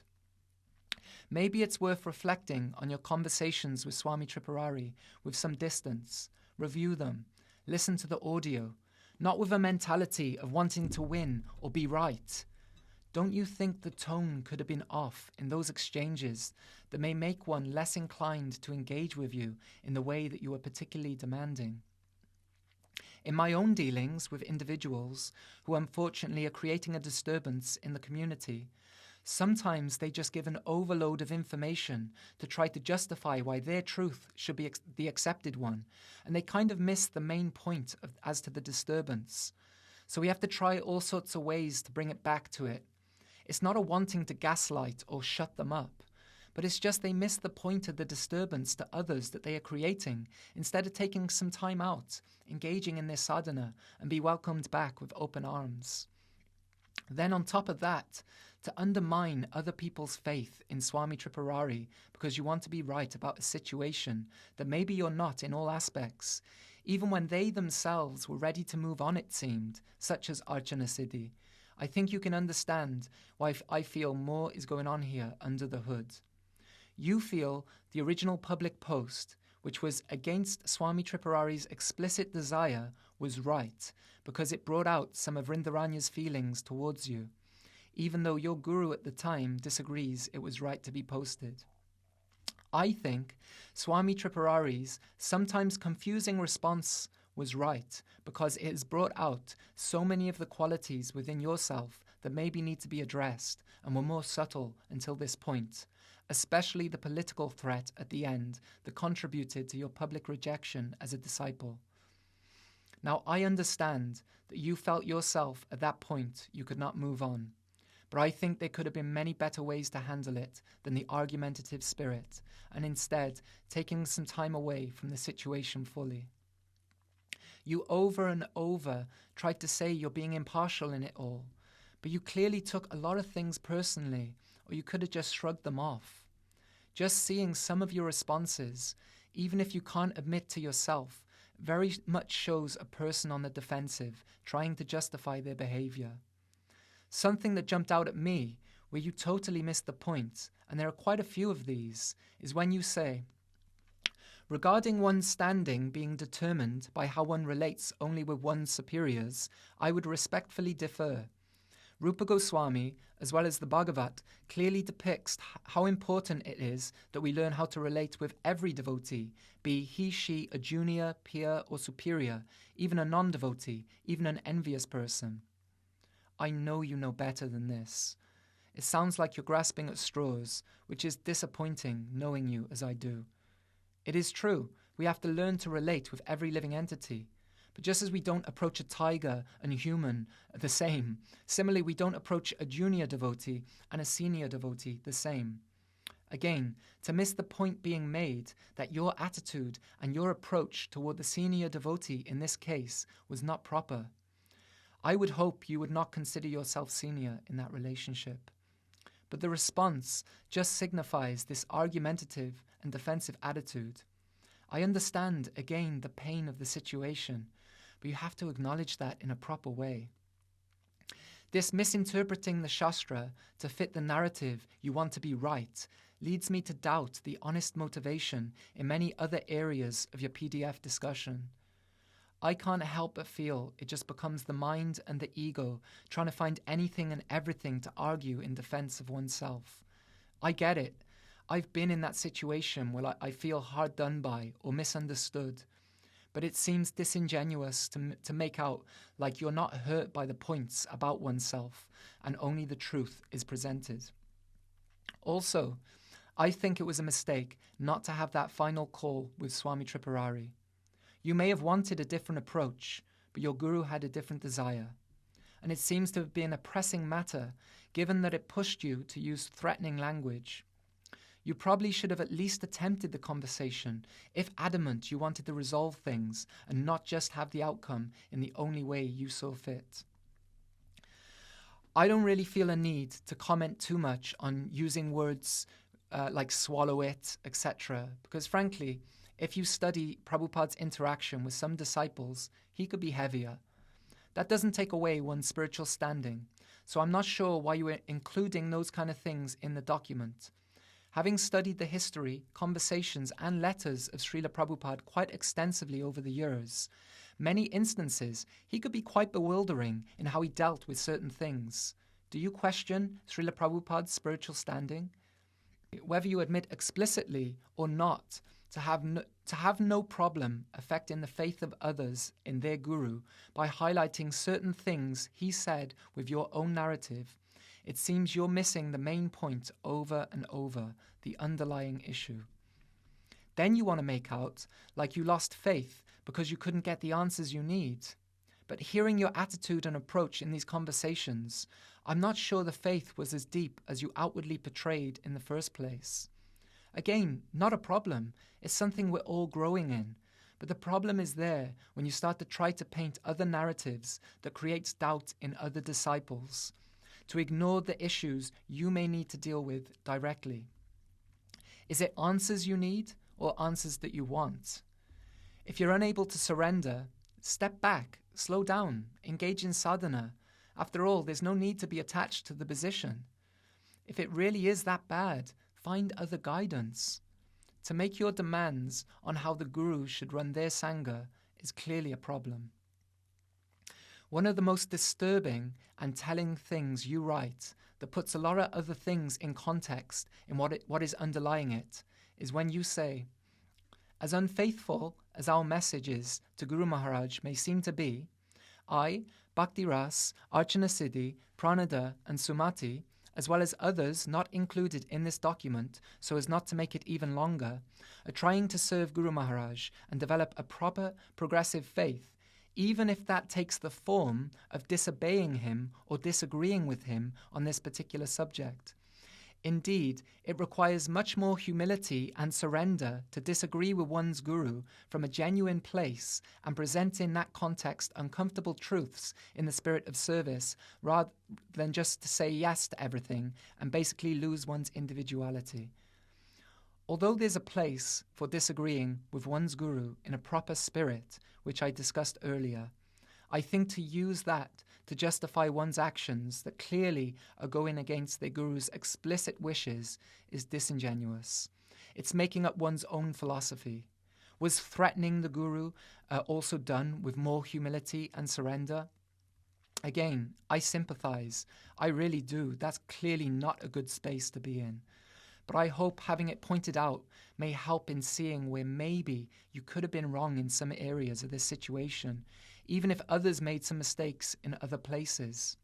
Maybe it's worth reflecting on your conversations with Swami Tripurari with some distance, review them, listen to the audio, not with a mentality of wanting to win or be right. Don't you think the tone could have been off in those exchanges that may make one less inclined to engage with you in the way that you are particularly demanding? In my own dealings with individuals who unfortunately are creating a disturbance in the community, sometimes they just give an overload of information to try to justify why their truth should be the accepted one, and they kind of miss the main point as to the disturbance. So we have to try all sorts of ways to bring it back to it. It's not a wanting to gaslight or shut them up, but it's just they miss the point of the disturbance to others that they are creating, instead of taking some time out, engaging in their sadhana, and be welcomed back with open arms. Then on top of that, to undermine other people's faith in Swami Tripurari because you want to be right about a situation that maybe you're not in all aspects, even when they themselves were ready to move on, it seemed, such as Archana Siddhi. I think you can understand why I feel more is going on here under the hood. You feel the original public post, which was against Swami Tripurari's explicit desire, was right because it brought out some of Vrindaranya's feelings towards you, even though your guru at the time disagrees it was right to be posted. I think Swami Tripurari's sometimes confusing response was right because it has brought out so many of the qualities within yourself that maybe need to be addressed and were more subtle until this point, especially the political threat at the end that contributed to your public rejection as a disciple. Now, I understand that you felt yourself at that point you could not move on, but I think there could have been many better ways to handle it than the argumentative spirit, and instead taking some time away from the situation fully. You over and over tried to say you're being impartial in it all, but you clearly took a lot of things personally, or you could have just shrugged them off. Just seeing some of your responses, even if you can't admit to yourself, very much shows a person on the defensive, trying to justify their behavior. Something that jumped out at me, where you totally missed the point, and there are quite a few of these, is when you say, regarding one's standing being determined by how one relates only with one's superiors, I would respectfully differ. Rupa Goswami, as well as the Bhagavat, clearly depicts how important it is that we learn how to relate with every devotee, be he, she, a junior, peer, or superior, even a non-devotee, even an envious person. I know you know better than this. It sounds like you're grasping at straws, which is disappointing, knowing you as I do. It is true, we have to learn to relate with every living entity. But just as we don't approach a tiger and a human the same, similarly we don't approach a junior devotee and a senior devotee the same. Again, to miss the point being made that your attitude and your approach toward the senior devotee in this case was not proper. I would hope you would not consider yourself senior in that relationship. But the response just signifies this argumentative and defensive attitude. I understand, again, the pain of the situation, but you have to acknowledge that in a proper way. This misinterpreting the Shastra to fit the narrative you want to be right leads me to doubt the honest motivation in many other areas of your PDF discussion. I can't help but feel it just becomes the mind and the ego trying to find anything and everything to argue in defense of oneself. I get it. I've been in that situation where I feel hard done by or misunderstood. But it seems disingenuous to make out like you're not hurt by the points about oneself and only the truth is presented. Also, I think it was a mistake not to have that final call with Swami Tripurari. You may have wanted a different approach, but your guru had a different desire. And it seems to have been a pressing matter, given that it pushed you to use threatening language. You probably should have at least attempted the conversation, if adamant you wanted to resolve things and not just have the outcome in the only way you saw fit. I don't really feel a need to comment too much on using words like swallow it, etc., because frankly, If you study Prabhupada's interaction with some disciples, he could be heavier. That doesn't take away one's spiritual standing, so I'm not sure why you are including those kind of things in the document. Having studied the history, conversations and letters of Srila Prabhupada quite extensively over the years, many instances he could be quite bewildering in how he dealt with certain things. Do you question Srila Prabhupada's spiritual standing? Whether you admit explicitly or not to have no problem affecting the faith of others in their guru by highlighting certain things he said with your own narrative, it seems you're missing the main point over and over, the underlying issue. Then you want to make out like you lost faith because you couldn't get the answers you need. But hearing your attitude and approach in these conversations, I'm not sure the faith was as deep as you outwardly portrayed in the first place. Again, not a problem. It's something we're all growing in. But the problem is there when you start to try to paint other narratives that creates doubt in other disciples, to ignore the issues you may need to deal with directly. Is it answers you need or answers that you want? If you're unable to surrender, step back, slow down, engage in sadhana. After all, there's no need to be attached to the position. If it really is that bad, find other guidance. To make your demands on how the guru should run their sangha is clearly a problem. One of the most disturbing and telling things you write that puts a lot of other things in context in what is underlying it is when you say, as unfaithful as our messages to Guru Maharaj may seem to be, I, Bhakti Ras, Archana Siddhi, Pranada and Sumati, as well as others not included in this document so as not to make it even longer, are trying to serve Guru Maharaj and develop a proper, progressive faith, even if that takes the form of disobeying him or disagreeing with him on this particular subject. Indeed, it requires much more humility and surrender to disagree with one's guru from a genuine place and present in that context uncomfortable truths in the spirit of service, rather than just to say yes to everything and basically lose one's individuality. Although there's a place for disagreeing with one's guru in a proper spirit, which I discussed earlier, I think to use that to justify one's actions that clearly are going against their guru's explicit wishes is disingenuous. It's making up one's own philosophy. Was threatening the guru also done with more humility and surrender? Again, I sympathize. I really do. That's clearly not a good space to be in. But I hope having it pointed out may help in seeing where maybe you could have been wrong in some areas of this situation, even if others made some mistakes in other places.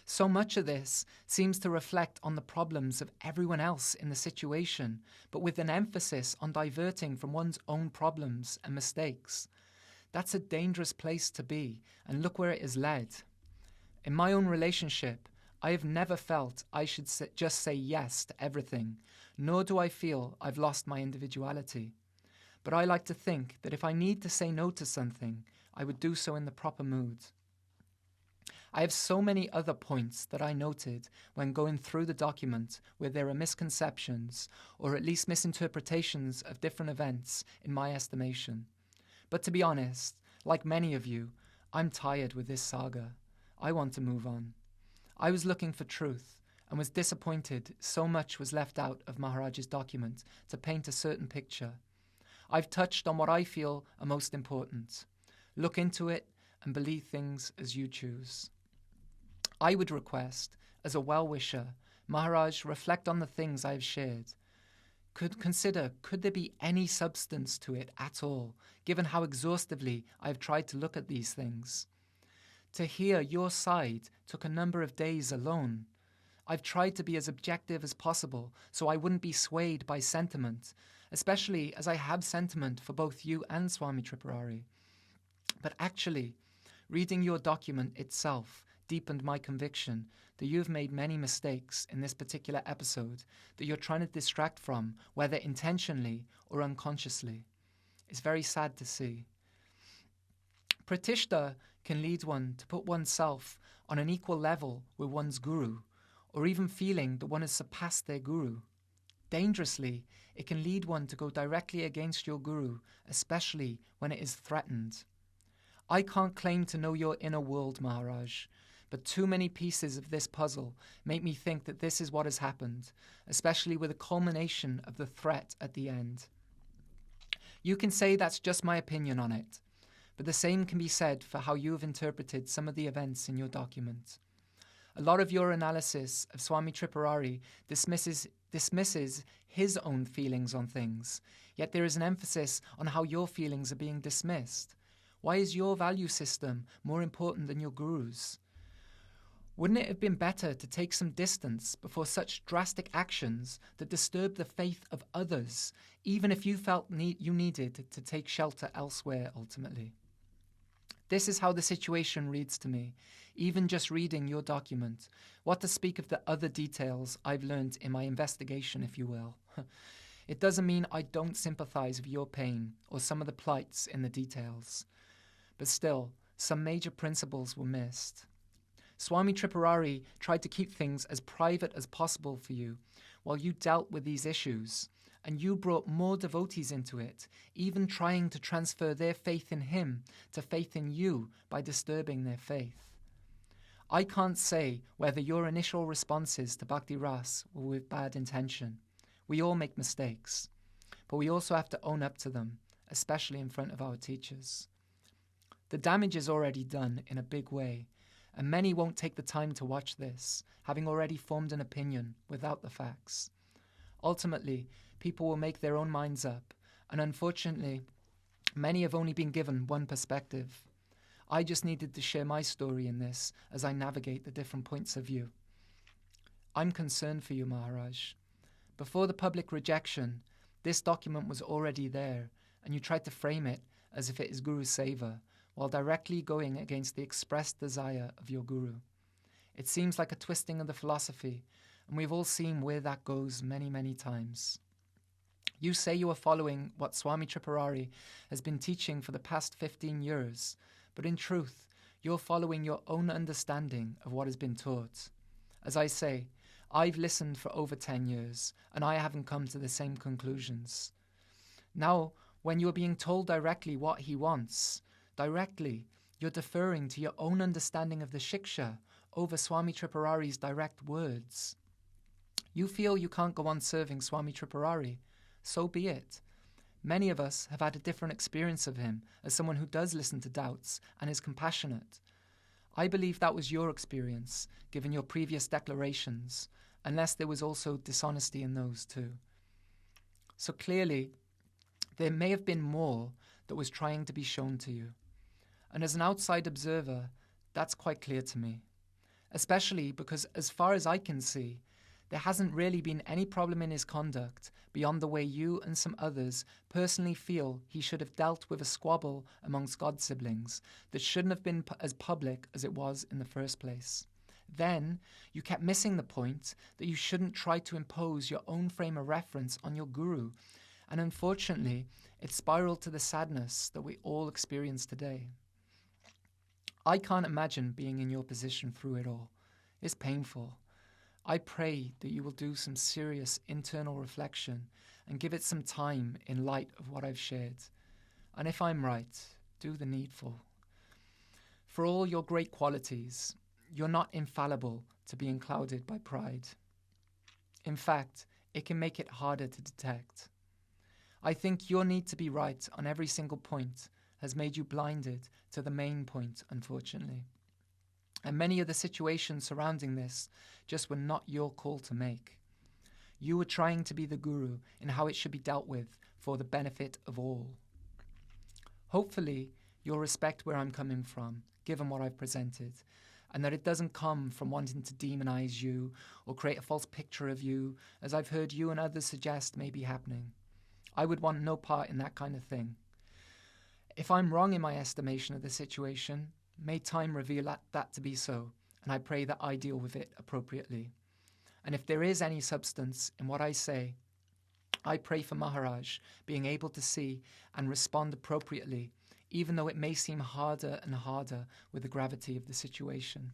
So much of this seems to reflect on the problems of everyone else in the situation, but with an emphasis on diverting from one's own problems and mistakes. That's a dangerous place to be, and look where it has led. In my own relationship, I have never felt I should just say yes to everything, nor do I feel I've lost my individuality. But I like to think that if I need to say no to something, I would do so in the proper mood. I have so many other points that I noted when going through the document where there are misconceptions, or at least misinterpretations of different events in my estimation. But to be honest, like many of you, I'm tired with this saga. I want to move on. I was looking for truth and was disappointed so much was left out of Maharaja's document to paint a certain picture. I've touched on what I feel are most important. Look into it and believe things as you choose. I would request, as a well-wisher, Maharaj reflect on the things I have shared. Could there be any substance to it at all, given how exhaustively I have tried to look at these things? To hear your side took a number of days alone. I've tried to be as objective as possible so I wouldn't be swayed by sentiment, especially as I have sentiment for both you and Swami Tripurari. But actually, reading your document itself deepened my conviction that you have made many mistakes in this particular episode that you're trying to distract from, whether intentionally or unconsciously. It's very sad to see. Pratishta can lead one to put oneself on an equal level with one's guru, or even feeling that one has surpassed their guru. Dangerously, it can lead one to go directly against your guru, especially when it is threatened. I can't claim to know your inner world, Maharaj, but too many pieces of this puzzle make me think that this is what has happened, especially with the culmination of the threat at the end. You can say that's just my opinion on it, but the same can be said for how you have interpreted some of the events in your document. A lot of your analysis of Swami Tripurari dismisses his own feelings on things, yet there is an emphasis on how your feelings are being dismissed. Why is your value system more important than your guru's? Wouldn't it have been better to take some distance before such drastic actions that disturb the faith of others, even if you felt you needed to take shelter elsewhere ultimately? This is how the situation reads to me, even just reading your document, what to speak of the other details I've learned in my investigation, if you will. It doesn't mean I don't sympathize with your pain or some of the plights in the details. But still, some major principles were missed. Swami Tripurari tried to keep things as private as possible for you while you dealt with these issues, and you brought more devotees into it, even trying to transfer their faith in him to faith in you by disturbing their faith. I can't say whether your initial responses to Bhakti Ras were with bad intention. We all make mistakes, but we also have to own up to them, especially in front of our teachers. The damage is already done in a big way, and many won't take the time to watch this, having already formed an opinion without the facts. Ultimately, people will make their own minds up, and unfortunately, many have only been given one perspective. I just needed to share my story in this as I navigate the different points of view. I'm concerned for you, Maharaj. Before the public rejection, this document was already there, and you tried to frame it as if it is Guru Seva, while directly going against the expressed desire of your Guru. It seems like a twisting of the philosophy, and we've all seen where that goes many, many times. You say you are following what Swami Tripurari has been teaching for the past 15 years, but in truth, you're following your own understanding of what has been taught. As I say, I've listened for over 10 years, and I haven't come to the same conclusions. Now, when you're being told directly what he wants, directly, you're deferring to your own understanding of the Shiksha over Swami Tripurari's direct words. You feel you can't go on serving Swami Tripurari. So be it. Many of us have had a different experience of him as someone who does listen to doubts and is compassionate. I believe that was your experience, given your previous declarations, unless there was also dishonesty in those too. So clearly, there may have been more that was trying to be shown to you. And as an outside observer, that's quite clear to me. Especially because, as far as I can see, there hasn't really been any problem in his conduct beyond the way you and some others personally feel he should have dealt with a squabble amongst God siblings that shouldn't have been as public as it was in the first place. Then, you kept missing the point that you shouldn't try to impose your own frame of reference on your guru, and unfortunately, it spiraled to the sadness that we all experience today. I can't imagine being in your position through it all. It's painful. I pray that you will do some serious internal reflection and give it some time in light of what I've shared. And if I'm right, do the needful. For all your great qualities, you're not infallible to being clouded by pride. In fact, it can make it harder to detect. I think your need to be right on every single point has made you blinded to the main point, unfortunately. And many of the situations surrounding this just were not your call to make. You were trying to be the guru in how it should be dealt with for the benefit of all. Hopefully, you'll respect where I'm coming from, given what I've presented, and that it doesn't come from wanting to demonize you or create a false picture of you, as I've heard you and others suggest may be happening. I would want no part in that kind of thing. If I'm wrong in my estimation of the situation, may time reveal that to be so, and I pray that I deal with it appropriately. And if there is any substance in what I say, I pray for Maharaj being able to see and respond appropriately, even though it may seem harder and harder with the gravity of the situation.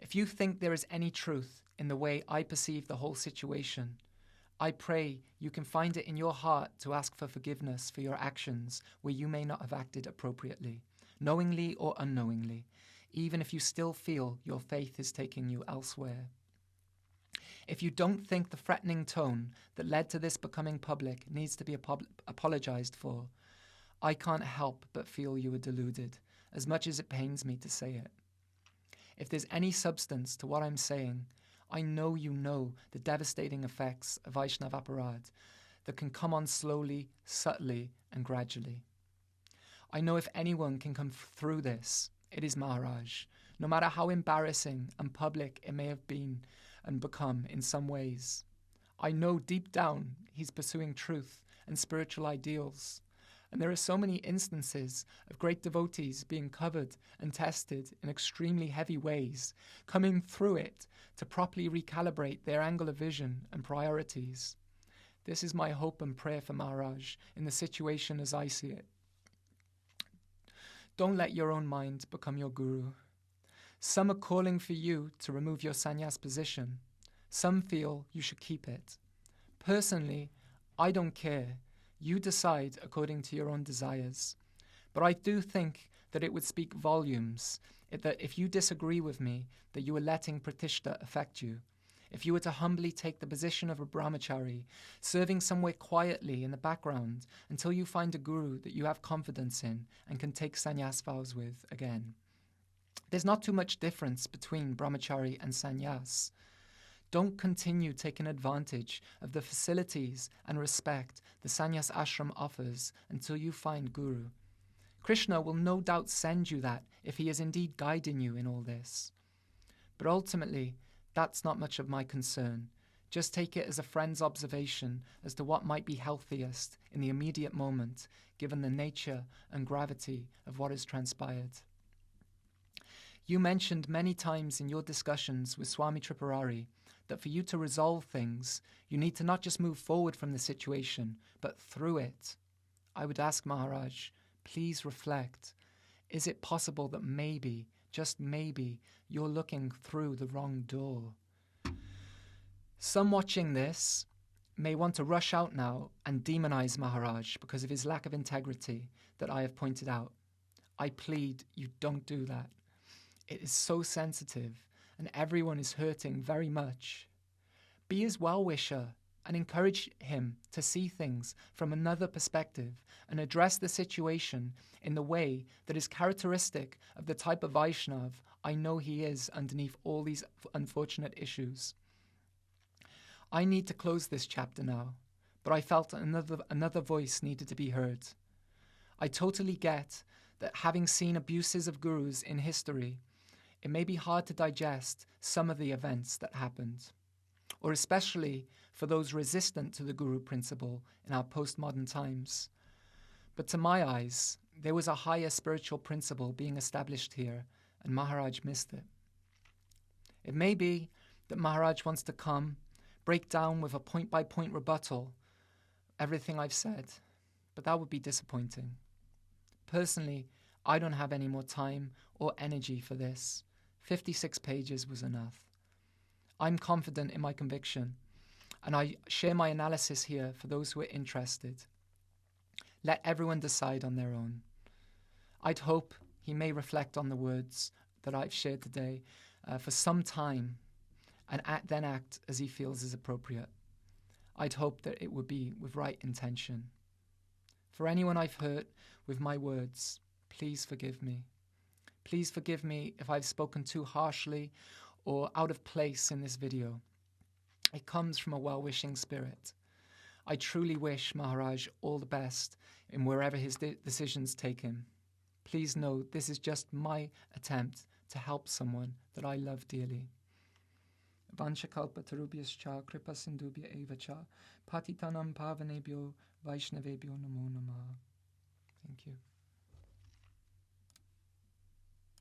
If you think there is any truth in the way I perceive the whole situation, I pray you can find it in your heart to ask for forgiveness for your actions where you may not have acted appropriately, knowingly or unknowingly, even if you still feel your faith is taking you elsewhere. If you don't think the threatening tone that led to this becoming public needs to be apologized for, I can't help but feel you were deluded, as much as it pains me to say it. If there's any substance to what I'm saying, I know you know the devastating effects of Vaishnava aparad that can come on slowly, subtly, and gradually. I know if anyone can come through this, it is Maharaj, no matter how embarrassing and public it may have been and become in some ways. I know deep down he's pursuing truth and spiritual ideals. And there are so many instances of great devotees being covered and tested in extremely heavy ways, coming through it to properly recalibrate their angle of vision and priorities. This is my hope and prayer for Maharaj in the situation as I see it. Don't let your own mind become your guru. Some are calling for you to remove your sannyas position. Some feel you should keep it. Personally, I don't care. You decide according to your own desires. But I do think that it would speak volumes that if you disagree with me, that you are letting Pratishta affect you. If you were to humbly take the position of a brahmachari, serving somewhere quietly in the background until you find a guru that you have confidence in and can take sannyas vows with again. There's not too much difference between brahmachari and sannyas. Don't continue taking advantage of the facilities and respect the sannyas ashram offers until you find guru. Krishna will no doubt send you that if he is indeed guiding you in all this. But ultimately, that's not much of my concern. Just take it as a friend's observation as to what might be healthiest in the immediate moment, given the nature and gravity of what has transpired. You mentioned many times in your discussions with Swami Tripurari that for you to resolve things, you need to not just move forward from the situation, but through it. I would ask Maharaj, please reflect. Is it possible that maybe, just maybe, you're looking through the wrong door? Some watching this may want to rush out now and demonize Maharaj because of his lack of integrity that I have pointed out. I plead you don't do that. It is so sensitive and everyone is hurting very much. Be his well-wisher and encourage him to see things from another perspective and address the situation in the way that is characteristic of the type of Vaishnav I know he is underneath all these unfortunate issues. I need to close this chapter now, but I felt another voice needed to be heard. I totally get that having seen abuses of gurus in history, it may be hard to digest some of the events that happened, or especially for those resistant to the guru principle in our postmodern times. But to my eyes, there was a higher spiritual principle being established here, and Maharaj missed it. It may be that Maharaj wants to come, break down with a point-by-point rebuttal everything I've said, but that would be disappointing. Personally, I don't have any more time or energy for this. 56 pages was enough. I'm confident in my conviction, and I share my analysis here for those who are interested. Let everyone decide on their own. I'd hope he may reflect on the words that I've shared today for some time and then act as he feels is appropriate. I'd hope that it would be with right intention. For anyone I've hurt with my words, please forgive me. Please forgive me if I've spoken too harshly or out of place in this video. It comes from a well-wishing spirit. I truly wish Maharaj all the best in wherever his decisions take him. Please know this is just my attempt to help someone that I love dearly. Vanchakalpatarubhyascha kripa sindubhya evacha patitanam pavanebhyo vaishnavebhyo namo namaha. Thank you.